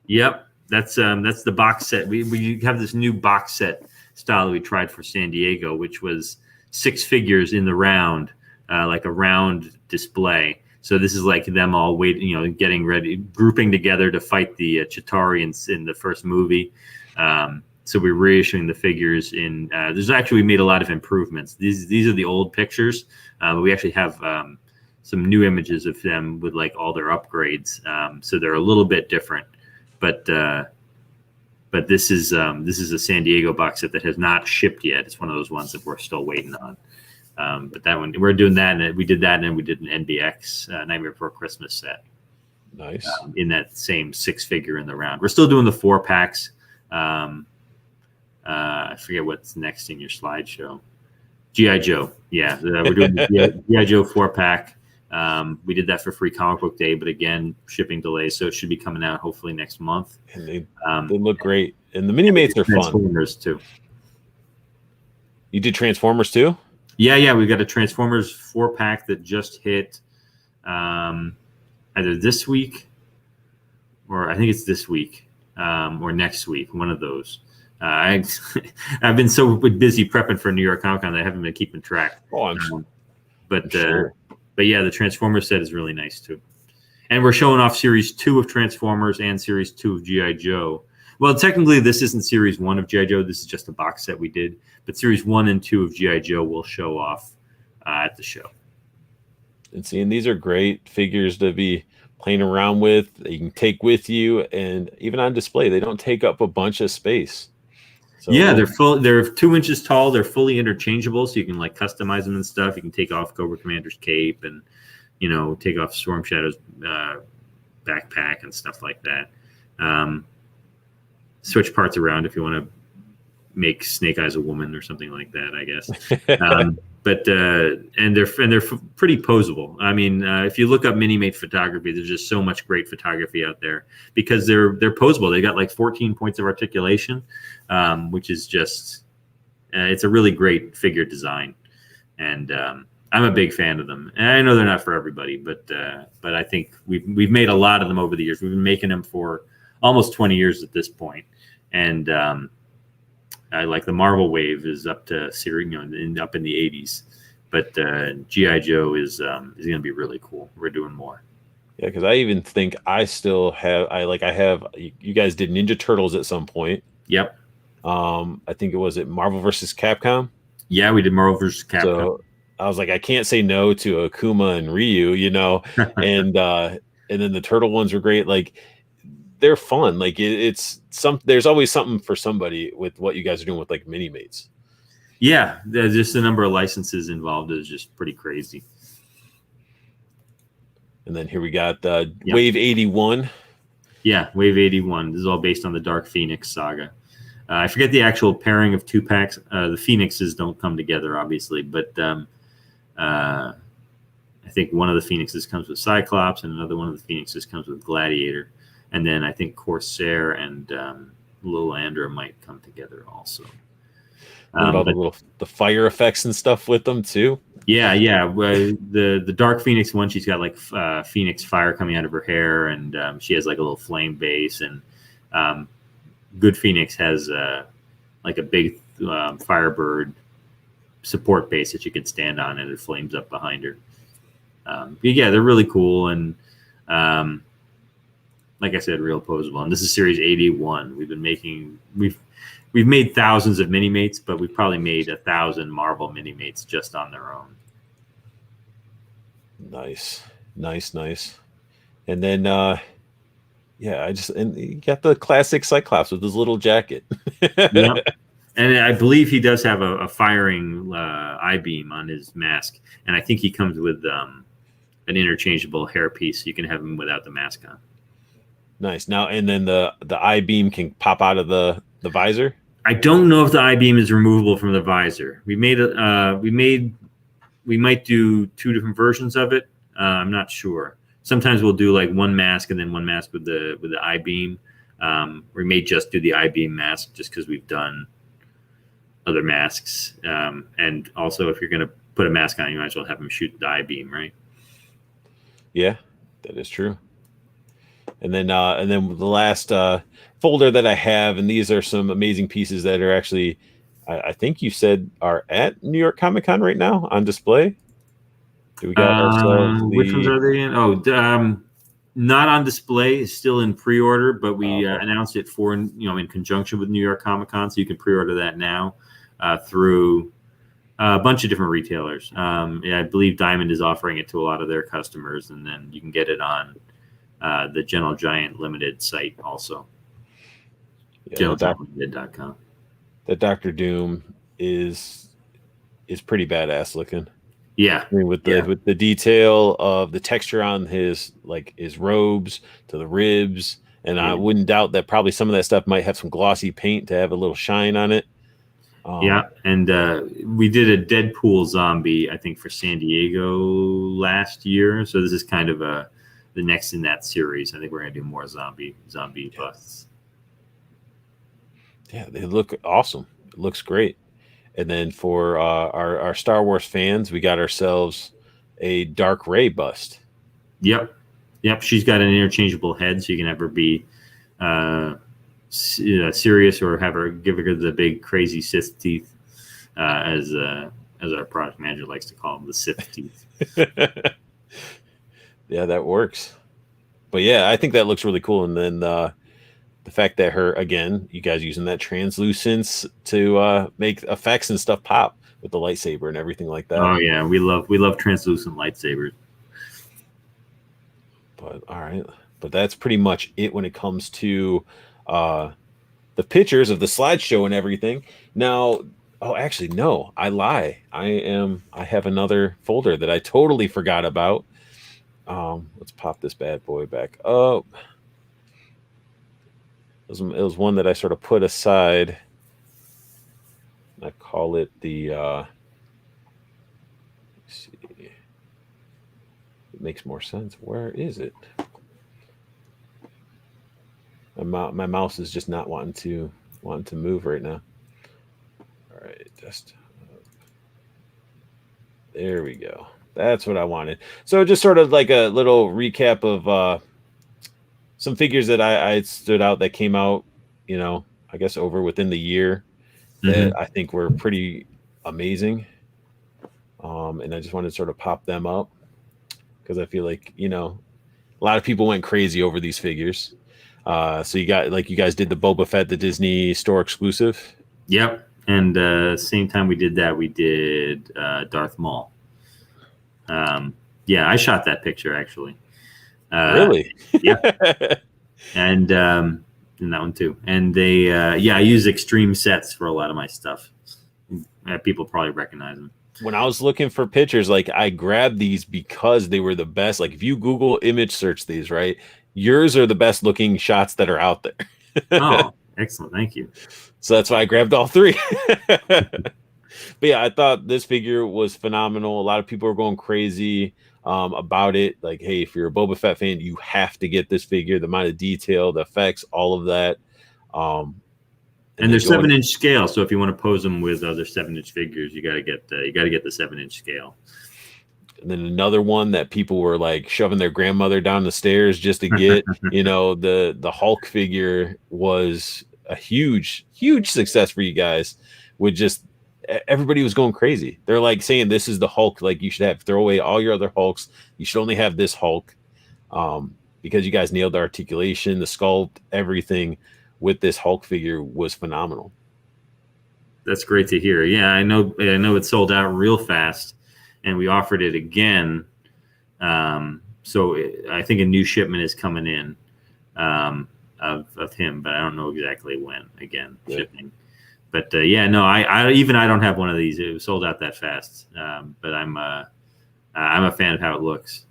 Yep, that's the box set. We have this new box set style that we tried for San Diego, which was 6 figures in the round, like a round display. So this is like them all getting ready, grouping together to fight the Chitauri in the first movie. So we're reissuing the figures in. We made a lot of improvements. These are the old pictures, but we actually have some new images of them with like all their upgrades. So they're a little bit different, but this is a San Diego box set that has not shipped yet. It's one of those ones that we're still waiting on. But that one, we're doing that, and we did that, and we did an NBX Nightmare Before Christmas set. Nice. In that same 6 figure in the round. We're still doing the 4-packs. I forget what's next in your slideshow. G.I. Joe. Yeah, we're doing the G.I. Joe 4-pack. We did that for Free Comic Book Day, but again, shipping delays, so it should be coming out hopefully next month. And they look great, and the mini mates are fun. Transformers too. You did Transformers too? Yeah, we've got a Transformers 4-pack that just hit either this week, or I think it's this week, or next week, one of those. I've been so busy prepping for New York Comic Con that I haven't been keeping track. But yeah, the Transformers set is really nice too. And we're showing off Series 2 of Transformers and Series 2 of G.I. Joe. Well, technically, this isn't Series 1 of G.I. Joe. This is just a box set we did. But Series 1 and 2 of G.I. Joe will show off at the show. And these are great figures to be playing around with. That you can take with you, and even on display, they don't take up a bunch of space. So, yeah, they're 2 inches tall. They're fully interchangeable, so you can like customize them and stuff. You can take off Cobra Commander's cape and take off Storm Shadow's backpack and stuff like that. Switch parts around if you want to make Snake Eyes a woman or something like that, I guess. but and they're pretty posable. I mean, if you look up mini-mate photography, there's just so much great photography out there because they're posable. They got like 14 points of articulation, which is just it's a really great figure design, and I'm a big fan of them. And I know they're not for everybody, but I think we've made a lot of them over the years. We've been making them for almost 20 years at this point, and I like the Marvel wave is up to up in the 80s, but GI Joe is going to be really cool. We're doing more. Yeah, because I even think I still have you guys did Ninja Turtles at some point. Yep. I think it was Marvel versus Capcom. Yeah, we did Marvel versus Capcom. So I was like, I can't say no to Akuma and Ryu, and then the turtle ones were great. Like they're fun. Like there's always something for somebody with what you guys are doing with like mini mates. Yeah, just the number of licenses involved is just pretty crazy. And then here we got Wave 81. Yeah, Wave 81. This is all based on the Dark Phoenix saga. I forget the actual pairing of 2 packs. The Phoenixes don't come together, obviously, but I think one of the Phoenixes comes with Cyclops, and another one of the Phoenixes comes with Gladiator. And then I think Corsair and Lilandra might come together also. What about the fire effects and stuff with them too? Yeah. The Dark Phoenix one, she's got like Phoenix fire coming out of her hair, and she has like a little flame base. And Good Phoenix has like a big Firebird support base that you can stand on, and it flames up behind her. Yeah, they're really cool, and like I said, real posable. And this is Series 81. We've made thousands of mini mates, but we've probably made 1,000 Marvel mini mates just on their own. Nice. And then and you got the classic Cyclops with his little jacket. Yep. And I believe he does have a firing I-beam on his mask, and I think he comes with an interchangeable hairpiece. You can have him without the mask on. Nice. Now, and then the I-beam can pop out of the visor. I don't know if the I-beam is removable from the visor. We might do 2 different versions of it. I'm not sure. Sometimes we'll do like one mask and then one mask with the I-beam. We may just do the I-beam mask just because we've done other masks. And also, if you're going to put a mask on, you might as well have him shoot the I-beam, right? Yeah, that is true. And then the last folder that I have, and these are some amazing pieces that are actually, I think you said are at New York Comic Con right now on display. Do we got ourselves which ones are they in? Oh, not on display. It's still in pre-order, but we announced it for in conjunction with New York Comic Con, so you can pre-order that now through a bunch of different retailers. I believe Diamond is offering it to a lot of their customers, and then you can get it on the Gentle Giant Limited site also. Yeah, GentleGiantLimited.com. That Dr. Doom is pretty badass looking. Yeah, I mean, with the detail of the texture on his robes to the ribs, and I wouldn't doubt that probably some of that stuff might have some glossy paint to have a little shine on it. And we did a Deadpool zombie, I think, for San Diego last year. So this is kind of the next in that series. I think we're gonna do more zombie busts. Yeah, they look awesome. It looks great. And then for our Star Wars fans, we got ourselves a Dark Ray bust. Yep. She's got an interchangeable head, so you can have her be serious or give her the big crazy Sith teeth, as our product manager likes to call them, the Sith teeth. Yeah, that works. But yeah, I think that looks really cool. And then the fact that you guys using that translucence to make effects and stuff pop with the lightsaber and everything like that. Oh yeah, we love translucent lightsabers. But all right, but that's pretty much it when it comes to the pictures of the slideshow and everything. Now, actually, no, I lie. I have another folder that I totally forgot about. Let's pop this bad boy back up. It was one that I sort of put aside. I call it the makes more sense. Where is it? My mouse is just not wanting to move right now. All right, just there we go. That's what I wanted. So just sort of like a little recap of some figures that I stood out that came out, I guess over within the year that I think were pretty amazing. And I just wanted to sort of pop them up because I feel like, a lot of people went crazy over these figures. So you guys did the Boba Fett, the Disney store exclusive. Yep. And same time we did that, we did Darth Maul. Yeah, I shot that picture actually. Really? Yeah. And that one too. And they, I use extreme sets for a lot of my stuff. People probably recognize them. When I was looking for pictures, like I grabbed these because they were the best. Like if you Google image search these, right, yours are the best looking shots that are out there. Oh, excellent. Thank you. So that's why I grabbed all three. But yeah, I thought this figure was phenomenal. A lot of people are going crazy about it. Like, hey, if you're a Boba Fett fan, you have to get this figure. The amount of detail, the effects, all of that. And they're 7-inch scale. So if you want to pose them with other 7-inch figures, you got to get the 7-inch scale. And then another one that people were like shoving their grandmother down the stairs just to get, the Hulk figure was a huge, huge success for you guys. With just everybody was going crazy. They're like saying this is the Hulk. Like you should throw away all your other Hulks. You should only have this Hulk, because you guys nailed the articulation, the sculpt, everything with this Hulk figure was phenomenal. That's great to hear. Yeah, I know it sold out real fast, and we offered it again. So I think a new shipment is coming in of him, but I don't know exactly when. Again, shipping. But I don't have one of these. It was sold out that fast. But I'm a fan of how it looks.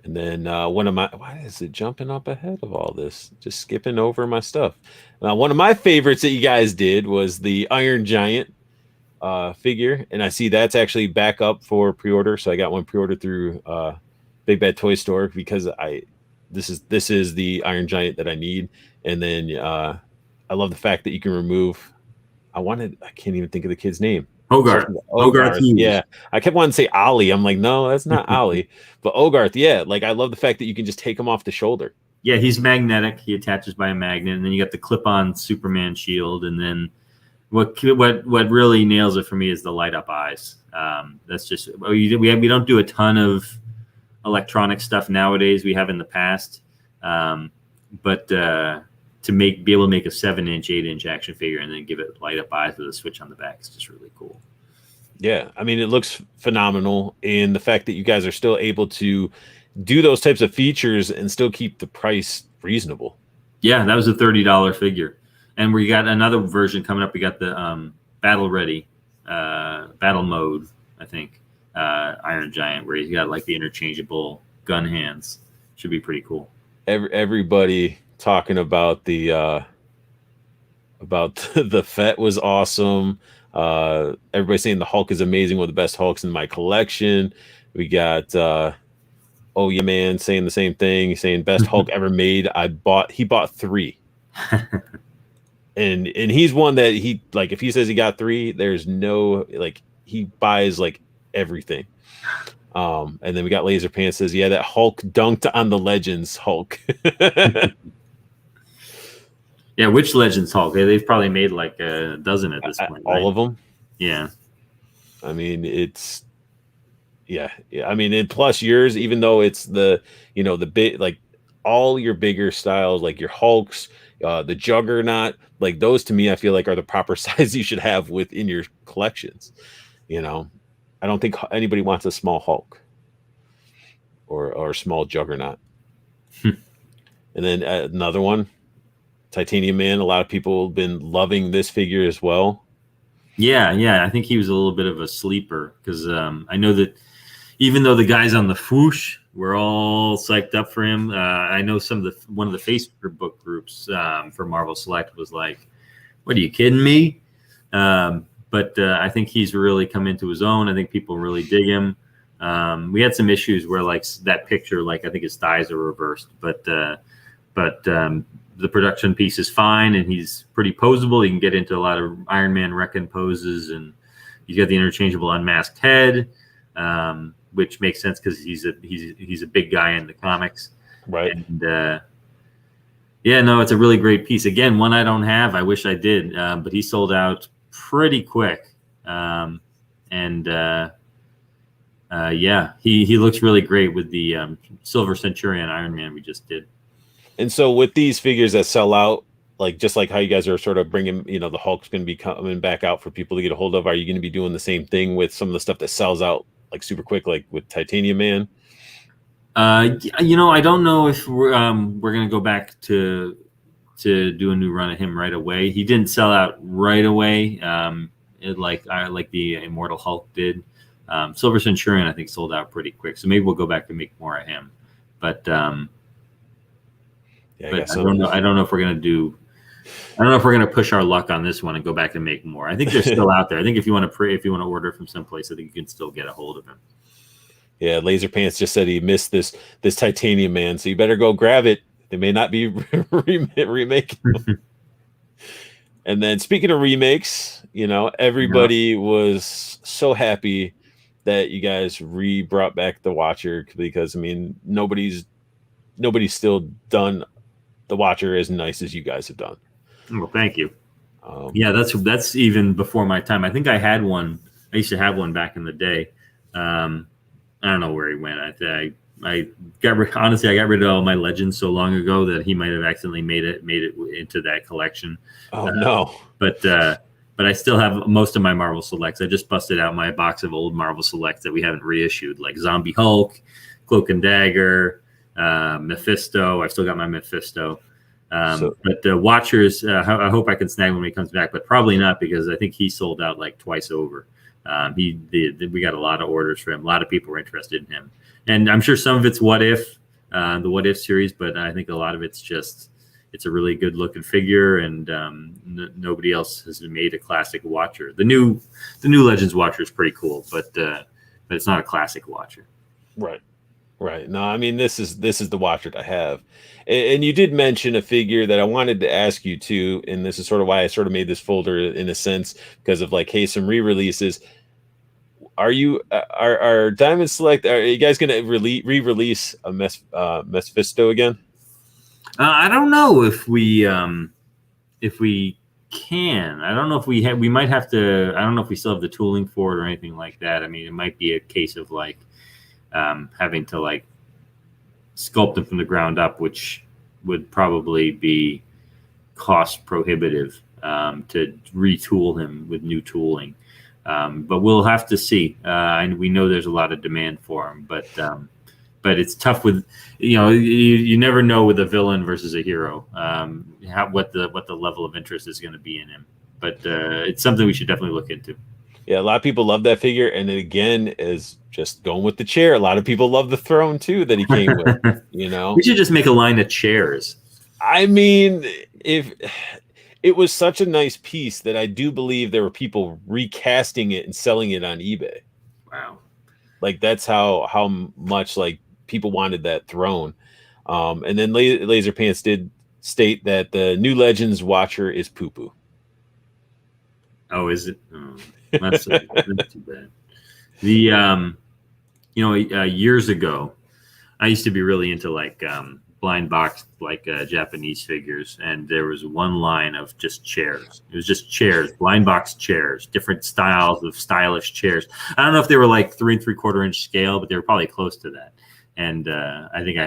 And then why is it jumping up ahead of all this? Just skipping over my stuff. One of my favorites that you guys did was the Iron Giant figure, and I see that's actually back up for pre-order. So I got one pre-ordered through Big Bad Toy Store because this is the Iron Giant that I need. And then I love the fact that you can remove. I can't even think of the kid's name. Hogarth. Yeah, I kept wanting to say Ollie. I'm like, no, that's not Ollie. But Hogarth, yeah. Like I love the fact that you can just take him off the shoulder. Yeah, he's magnetic. He attaches by a magnet, and then you got the clip-on Superman shield, and then what really nails it for me is the light-up eyes. That's just we don't do a ton of electronic stuff nowadays. We have in the past, but to be able to make a 7-inch, 8-inch action figure and then give it light-up eyes with a switch on the back is just really cool. Yeah, I mean, it looks phenomenal, and the fact that you guys are still able to do those types of features and still keep the price reasonable. Yeah, that was a $30 figure. And we got another version coming up. We got the battle ready, battle mode, I think, Iron Giant, where he's got like the interchangeable gun hands. Should be pretty cool. Everybody talking about the Fett was awesome. Everybody saying the Hulk is amazing, one of the best Hulks in my collection. We got Oh Yeah Man saying the same thing. He's saying best Hulk ever made. He bought 3. and he's one that he like if he says he got 3, there's no like he buys like everything. And then we got Laser Pants says, yeah, that Hulk dunked on the Legends Hulk. Yeah, which Legends Hulk? They've probably made like a dozen at this point. All of them. Yeah. I mean, it's yeah. I mean, and plus yours, even though it's the big like all your bigger styles, like your Hulks, the Juggernaut, like those to me, I feel like are the proper size you should have within your collections. I don't think anybody wants a small Hulk or a small Juggernaut. And then another one, Titanium Man. A lot of people have been loving this figure as well. Yeah. I think he was a little bit of a sleeper because I know that even though the guys on the Foosh were all psyched up for him, I know one of the Facebook groups for Marvel Select was like, "What are you kidding me?" But I think he's really come into his own. I think people really dig him. We had some issues where like that picture, like I think his thighs are reversed, but the production piece is fine, and he's pretty posable. He can get into a lot of Iron Man Reckon poses, and he's got the interchangeable unmasked head, which makes sense because he's a big guy in the comics, right? And yeah, no, it's a really great piece. Again, one I don't have. I wish I did, but he sold out pretty quick, and yeah, he looks really great with the Silver Centurion Iron Man we just did. And so with these figures that sell out, like just like how you guys are sort of bringing, you know, the Hulk's going to be coming back out for people to get a hold of, are you going to be doing the same thing with some of the stuff that sells out like super quick, like with Titanium Man? You know, I don't know if we're going to go back to do a new run of him right away. He didn't sell out right away, like the Immortal Hulk did. Silver Centurion, I think, sold out pretty quick, so maybe we'll go back and make more of him. But yeah, but I don't know. I don't know if we're gonna do. I don't know if we're gonna push our luck on this one and go back and make more. I think they're still out there. I think if you want to order from someplace, I think you can still get a hold of him. Yeah, Laser Pants just said he missed this Titanium Man, so you better go grab it. They may not be remaking them. And then speaking of remakes, you know, everybody was so happy that you guys brought back the Watcher, because I mean nobody's still done the Watcher as nice as you guys have done. Well, thank you. Yeah, that's even before my time. I think I had one. I used to have one back in the day. I don't know where he went. I got rid of all my Legends so long ago that he might have accidentally made it into that collection. Oh no! But I still have most of my Marvel Selects. I just busted out my box of old Marvel Selects that we haven't reissued, like Zombie Hulk, Cloak and Dagger, Mephisto. I've still got my Mephisto. But the Watchers, I hope I can snag when he comes back, but probably not, because I think he sold out like twice over. We got a lot of orders for him. A lot of people were interested in him, and I'm sure some of it's What If, the What If series, but I think a lot of it's just it's a really good looking figure, and nobody else has made a classic Watcher. The new Legends Watcher is pretty cool, but it's not a classic Watcher. Right. No, I mean this is the Watcher to have. And you did mention a figure that I wanted to ask you too, and this is sort of why I sort of made this folder in a sense, because of like, hey, some re-releases. Are you are Diamond Select? Are you guys going to re-release a Mephisto again? I don't know if we can. I don't know if we might have to. I don't know if we still have the tooling for it or anything like that. I mean, it might be a case of like having to like sculpt them from the ground up, which would probably be cost prohibitive to retool him with new tooling. But we'll have to see. And we know there's a lot of demand for him, but it's tough with, you never know with a villain versus a hero, what the level of interest is going to be in him. But it's something we should definitely look into. Yeah, a lot of people love that figure, and it again is just going with the chair. A lot of people love the throne too that he came with. We should just make a line of chairs. I mean, if it was such a nice piece that I do believe there were people recasting it and selling it on eBay. Wow, like that's how much like people wanted that throne. And then Laser Pants did state that the new Legends Watcher is poo poo. Oh, is it? Oh, that's too bad. The years ago, I used to be really into like blind box like Japanese figures, and there was one line of just chairs. It was just chairs, blind box chairs, different styles of stylish chairs. I don't know if they were like 3 3/4 inch scale, but they were probably close to that. And I think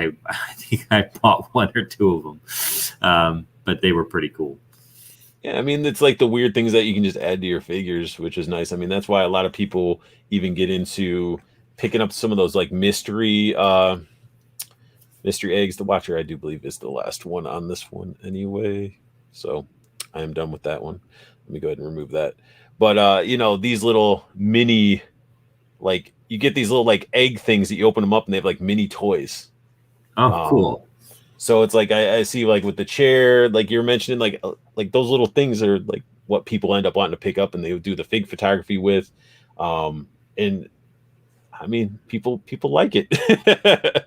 I bought 1 or 2 of them, but they were pretty cool. Yeah, I mean, it's like the weird things that you can just add to your figures, which is nice. I mean, that's why a lot of people even get into picking up some of those like mystery eggs. The Watcher, I do believe, is the last one on this one anyway. So I am done with that one. Let me go ahead and remove that. But these little mini, like you get these little like egg things that you open them up and they have like mini toys. Oh, cool. So it's like I see like with the chair, like you're mentioning, like those little things are like what people end up wanting to pick up and they do the fig photography with. And I mean, people like it.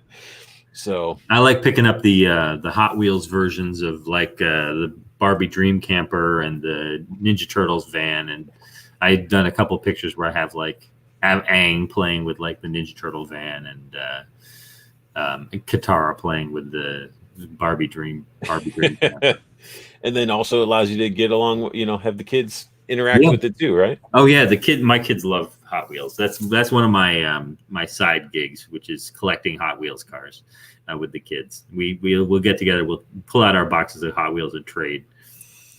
So I like picking up the Hot Wheels versions of like the Barbie Dream Camper and the Ninja Turtles van, and I've done a couple pictures where I have Aang playing with like the Ninja Turtle van, and Katara playing with the Barbie Dream Camper. And then also allows you to get along, have the kids interact with it too, right? Oh yeah, my kids love Hot Wheels. That's one of my my side gigs, which is collecting Hot Wheels cars with the kids. We'll get together. We'll pull out our boxes of Hot Wheels and trade.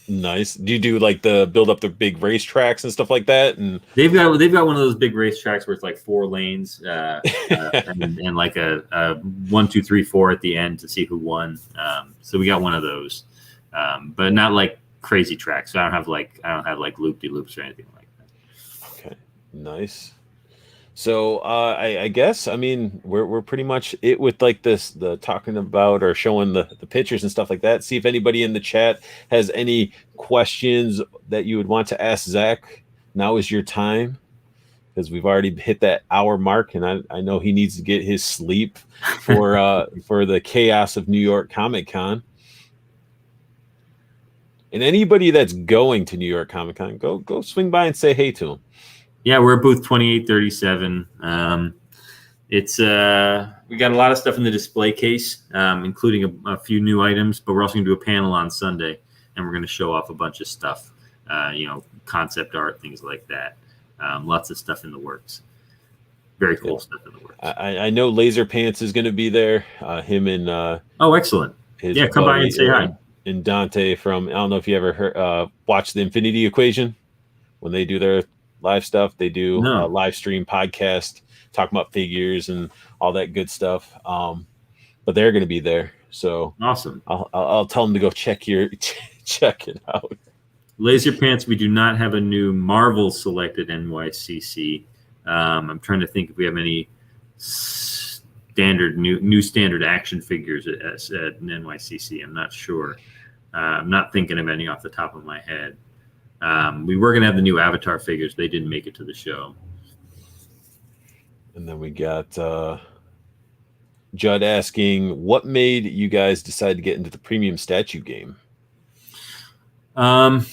Nice. Do you do like build up the big racetracks and stuff like that? And they've got one of those big racetracks where it's like 4 lanes and like a 1, 2, 3, 4 at the end to see who won. So we got one of those, but not like crazy tracks. So I don't have like loop-de-loops or anything like that. Okay, nice. So I guess, I mean, we're pretty much it with like the talking about or showing the pictures and stuff like that. See if anybody in the chat has any questions that you would want to ask Zach. Now is your time, because we've already hit that hour mark, and I know he needs to get his sleep for the chaos of New York Comic Con. And anybody that's going to New York Comic Con, go swing by and say hey to him. Yeah, we're at booth 2837. It's we got a lot of stuff in the display case, including a few new items, but we're also going to do a panel on Sunday, and we're going to show off a bunch of stuff, concept art, things like that. Lots of stuff in the works. Very cool stuff in the works. I know Laser Pants is going to be there. Him and oh, excellent. Yeah, come by and say hi. And Dante from, I don't know if you ever watched the Infinity Equation when they do their live stuff. They do a live stream podcast talking about figures and all that good stuff. But they're going to be there. So awesome. I'll tell them to go check it out. Laser Pants, we do not have a new Marvel Select at NYCC. I'm trying to think if we have any new standard action figures at NYCC. I'm not sure. I'm not thinking of any off the top of my head. We were going to have the new Avatar figures. They didn't make it to the show. And then we got Judd asking, what made you guys decide to get into the premium statue game? I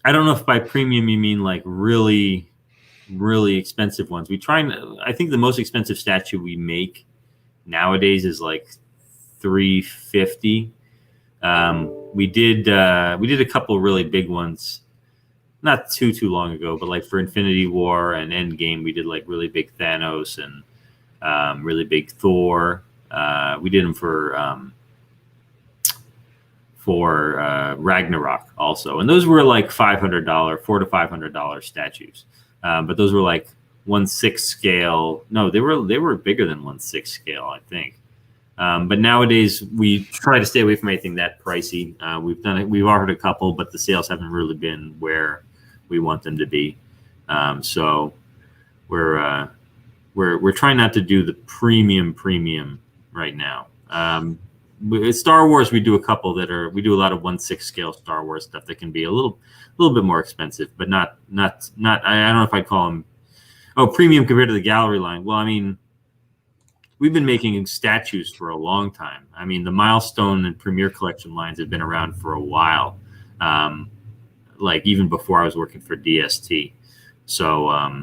don't know if by premium you mean like really, really expensive ones. I think the most expensive statue we make nowadays is like $350. We did a couple really big ones not too long ago, but like for Infinity War and Endgame, we did like really big Thanos and really big Thor. We did them for Ragnarok also, and those were like $400 to $500 statues. But those were like 1/6 scale. No, they were bigger than 1/6 scale, I think. But nowadays we try to stay away from anything that pricey. We've offered a couple, but the sales haven't really been where we want them to be. So we're trying not to do the premium right now. Star Wars, we do a couple we do a lot of 1/6 scale Star Wars stuff that can be a little bit more expensive, but not. I don't know if I'd call them premium compared to the gallery line. Well, I mean, we've been making statues for a long time. I mean, the Milestone and Premier Collection lines have been around for a while, like even before I was working for DST. So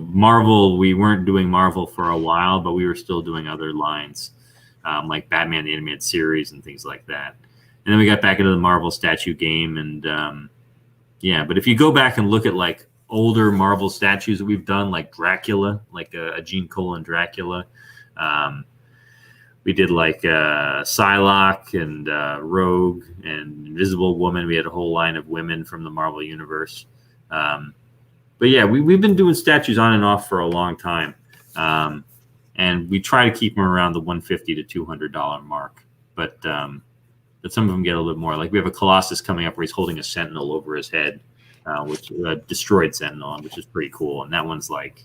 Marvel, we weren't doing Marvel for a while, but we were still doing other lines, like Batman the Animated Series and things like that. And then we got back into the Marvel statue game, and but if you go back and look at like older Marvel statues that we've done, like Dracula, like a Gene Colan Dracula. We did like Psylocke and Rogue and Invisible Woman. We had a whole line of women from the Marvel Universe. But yeah, we've been doing statues on and off for a long time. And we try to keep them around the $150 to $200 mark. But some of them get a little bit more. Like we have a Colossus coming up where he's holding a Sentinel over his head. Which destroyed Sentinel, which is pretty cool. And that one's like,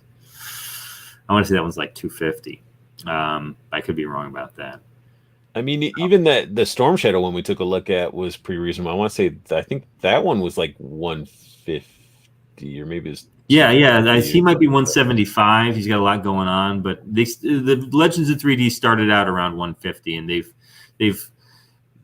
I want to say that one's like $250. I could be wrong about that. I mean, even the Storm Shadow one we took a look at was pretty reasonable. I want to say, I think that one was like $150. or maybe it's Yeah. He might be 175. He's got a lot going on, but the Legends of 3D started out around 150, and they've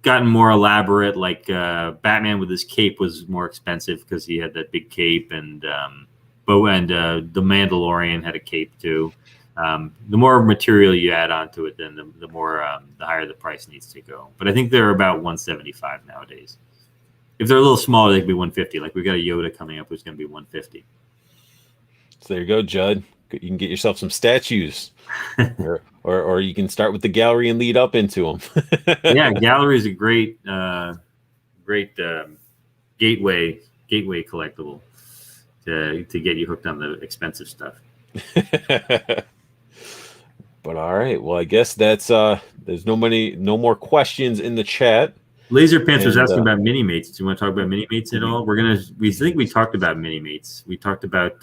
gotten more elaborate. Like Batman with his cape was more expensive because he had that big cape, and the Mandalorian had a cape too. The more material you add onto it, then the more the higher the price needs to go. But I think they're about 175 nowadays. If they're a little smaller, they could be 150. Like we've got a Yoda coming up who's going to be 150. So there you go, Judd. You can get yourself some statues, or you can start with the gallery and lead up into them. Yeah, gallery is a great gateway collectible to get you hooked on the expensive stuff. But all right, well, I guess that's there's no more questions in the chat. Laser Pants was asking about mini mates. Do you want to talk about mini mates at all? We think we talked about mini mates. We talked about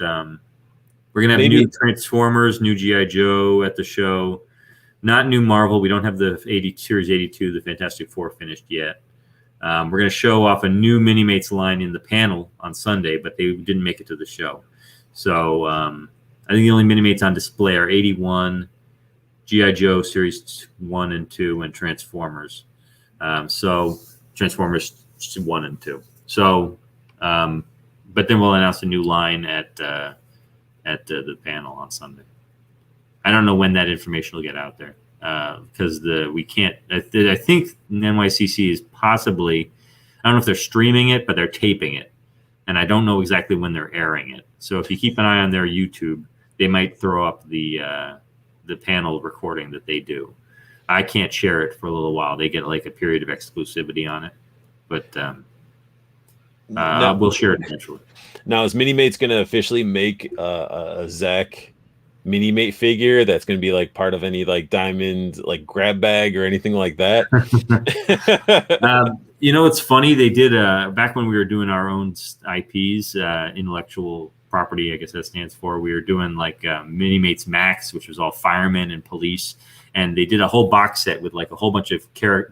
we're gonna have new Transformers, new G.I. Joe at the show. Not new Marvel. We don't have the Series 82, the Fantastic Four finished yet. We're gonna show off a new mini mates line in the panel on Sunday, but they didn't make it to the show. So I think the only mini mates on display are 81, G.I. Joe Series 1 and 2, and Transformers. So Transformers 1 and 2. So, but then we'll announce a new line at the panel on Sunday. I don't know when that information will get out there because we can't. I think NYCC is possibly. I don't know if they're streaming it, but they're taping it, and I don't know exactly when they're airing it. So if you keep an eye on their YouTube, they might throw up the panel recording that they do. I can't share it for a little while. They get like a period of exclusivity on it, but we'll share it eventually. Now, is Minimate's going to officially make a Zach Minimate figure that's going to be like part of any like diamond like grab bag or anything like that? It's funny. They did back when we were doing our own IPs, intellectual property, I guess that stands for. We were doing like Minimates Max, which was all firemen and police. And they did a whole box set with like a whole bunch of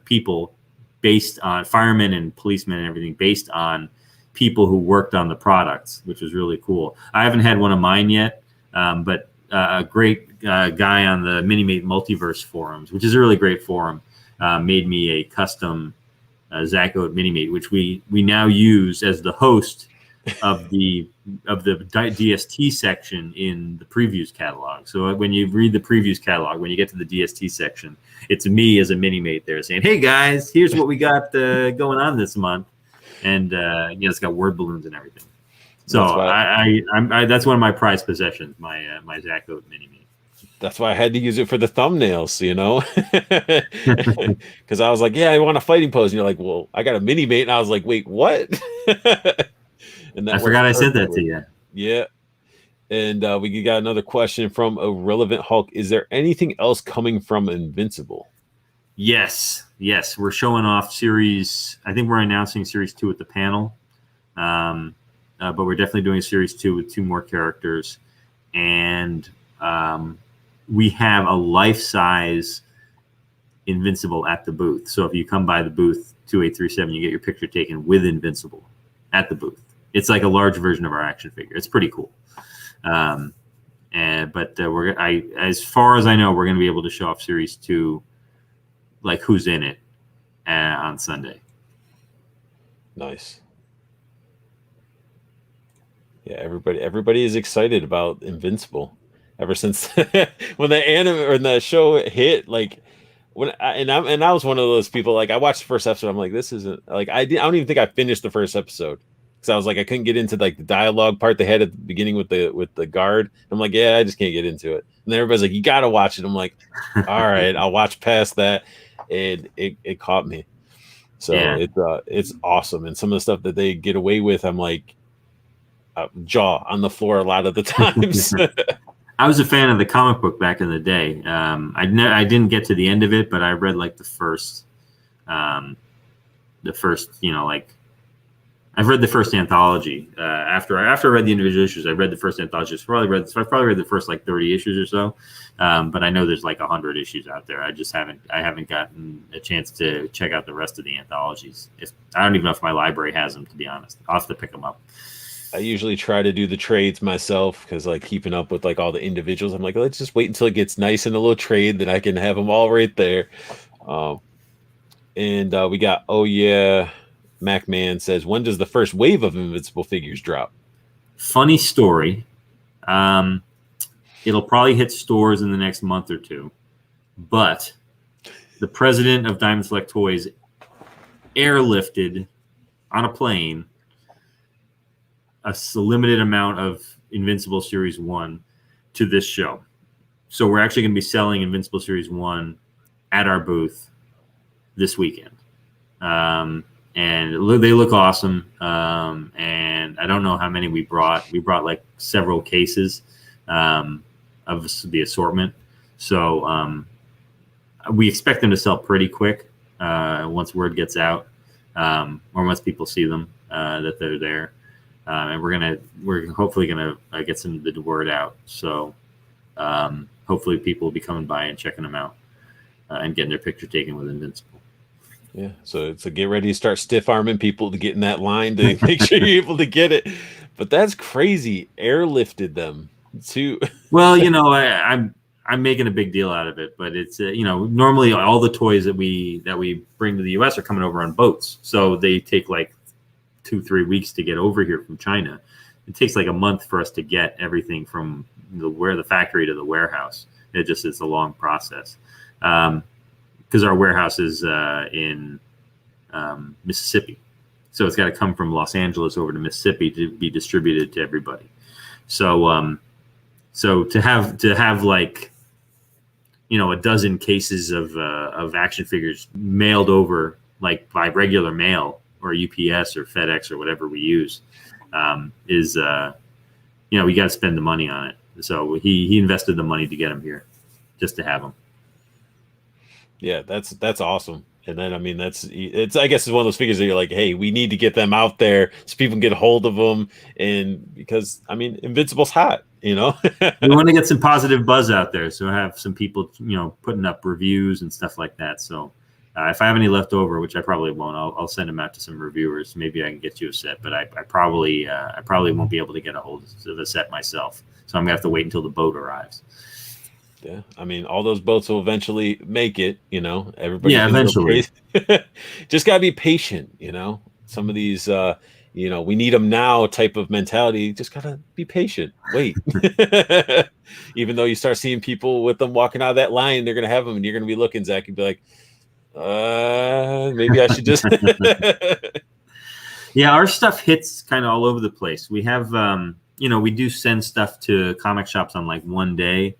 people based on firemen and policemen and everything based on people who worked on the products, which was really cool. I haven't had one of mine yet, but a great guy on the Minimate Multiverse forums, which is a really great forum, made me a custom Zach Oat Minimate, which we now use as the host of the DST section in the previews catalog. So when you read the previews catalog, when you get to the DST section, it's me as a mini-mate there saying, "Hey guys, here's what we got going on this month," and it's got word balloons and everything. So that's one of my prized possessions, my Zach Oat mini-mate. That's why I had to use it for the thumbnails, because I was like, "Yeah, I want a fighting pose," and you're like, "Well, I got a mini-mate," and I was like, "Wait, what?" And I forgot I sent that to you. Yeah. And we got another question from Irrelevant Hulk. Is there anything else coming from Invincible? Yes. We're showing off series. I think we're announcing series 2 at the panel. But we're definitely doing series 2 with 2 more characters. And we have a life-size Invincible at the booth. So if you come by the booth 2837, you get your picture taken with Invincible at the booth. It's like a large version of our action figure. It's pretty cool. But as far as I know, we're going to be able to show off series 2, like who's in it, on Sunday. Nice. Yeah, everybody is excited about Invincible ever since when the anime or the show hit. Like I was one of those people. Like I watched the first episode. I'm like, this isn't like I don't even think I finished the first episode. So I was like, I couldn't get into like the dialogue part they had at the beginning with the guard. I'm like, yeah, I just can't get into it. And then everybody's like, you gotta watch it. I'm like, all right, I'll watch past that. And it caught me. So yeah. It's awesome. And some of the stuff that they get away with, I'm like, jaw on the floor a lot of the times. I was a fan of the comic book back in the day. I didn't get to the end of it, but I read like the first, I've read the first anthology. After I read the individual issues, I read the first anthology. I probably read the first like 30 issues or so. But I know there's like 100 issues out there. I haven't gotten a chance to check out the rest of the anthologies. I don't even know if my library has them, to be honest. I'll have to pick them up. I usually try to do the trades myself because like keeping up with like all the individuals, I'm like, let's just wait until it gets nice in a little trade, then I can have them all right there. Um, and we got Mac Man says, when does the first wave of Invincible figures drop? Funny story. It'll probably hit stores in the next month or two, but the president of Diamond Select Toys airlifted on a plane a limited amount of Invincible Series 1 to this show. So we're actually going to be selling Invincible Series 1 at our booth this weekend. And they look awesome. And I don't know how many we brought. We brought like several cases of the assortment. So we expect them to sell pretty quick once word gets out, or once people see them that they're there. And we're hopefully gonna get some of the word out. So hopefully people will be coming by and checking them out and getting their picture taken with Invincible. Yeah, so it's a get ready to start stiff arming people to get in that line to make sure you're able to get it. But that's crazy. Airlifted them too. Well, I'm making a big deal out of it, but it's normally all the toys that we bring to the U.S. are coming over on boats, so they take like 2-3 weeks to get over here from China. It takes like a month for us to get everything from the factory to the warehouse. It's a long process. Because our warehouse is in Mississippi. So it's got to come from Los Angeles over to Mississippi to be distributed to everybody. So so to have like, a dozen cases of action figures mailed over like by regular mail or UPS or FedEx or whatever we use is, we got to spend the money on it. So he invested the money to get them here just to have them. Yeah, that's awesome. And then, I mean, I guess it's one of those figures that you're like, hey, we need to get them out there so people can get a hold of them. And because, I mean, Invincible's hot, We want to get some positive buzz out there. So I have some people, putting up reviews and stuff like that. So if I have any left over, which I probably won't, I'll send them out to some reviewers. Maybe I can get you a set, but I probably won't be able to get a hold of the set myself. So I'm going to have to wait until the boat arrives. Yeah, I mean, all those boats will eventually make it, everybody. Yeah, eventually. Just gotta be patient, Some of these, we need them now type of mentality. Just gotta be patient. Wait. Even though you start seeing people with them walking out of that line, they're gonna have them, and you're gonna be looking, Zach, and be like, maybe I should just. Yeah, our stuff hits kind of all over the place. We have, we do send stuff to comic shops on like one day.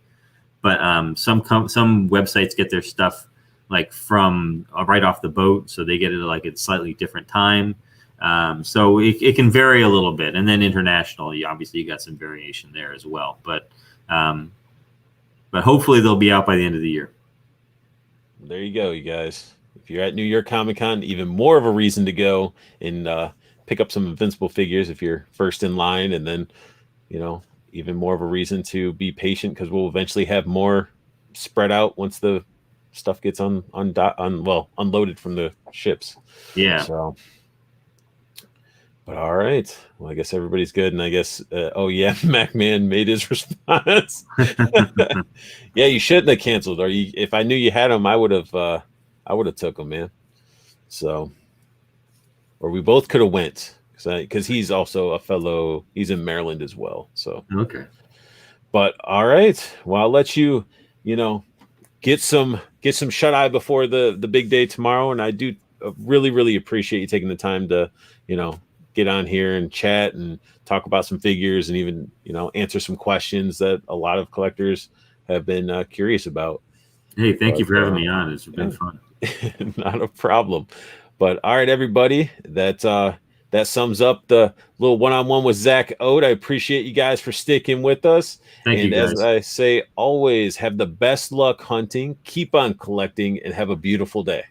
But some websites get their stuff like from right off the boat, so they get it like at a slightly different time. So it can vary a little bit. And then international, you got some variation there as well. But hopefully they'll be out by the end of the year. There you go, you guys. If you're at New York Comic Con, even more of a reason to go and pick up some Invincible figures if you're first in line, and then even more of a reason to be patient because we'll eventually have more spread out once the stuff gets unloaded from the ships. Yeah. So, but all right. Well, I guess everybody's good, and I guess MacMan made his response. Yeah, you shouldn't have canceled. Or if I knew you had them, I would have took them, man. So, or we both could have went. Because he's also he's in Maryland as well. So okay. But all right. Well, I'll let you, get some shut eye before the big day tomorrow. And I do really, really appreciate you taking the time to, get on here and chat and talk about some figures and even, answer some questions that a lot of collectors have been curious about. Hey, thank you for having me on. It's been fun. Not a problem. But all right, everybody, that sums up the little one-on-one with Zach Oat. I appreciate you guys for sticking with us. Thank you, guys. As I say, always have the best luck hunting, keep on collecting, and have a beautiful day.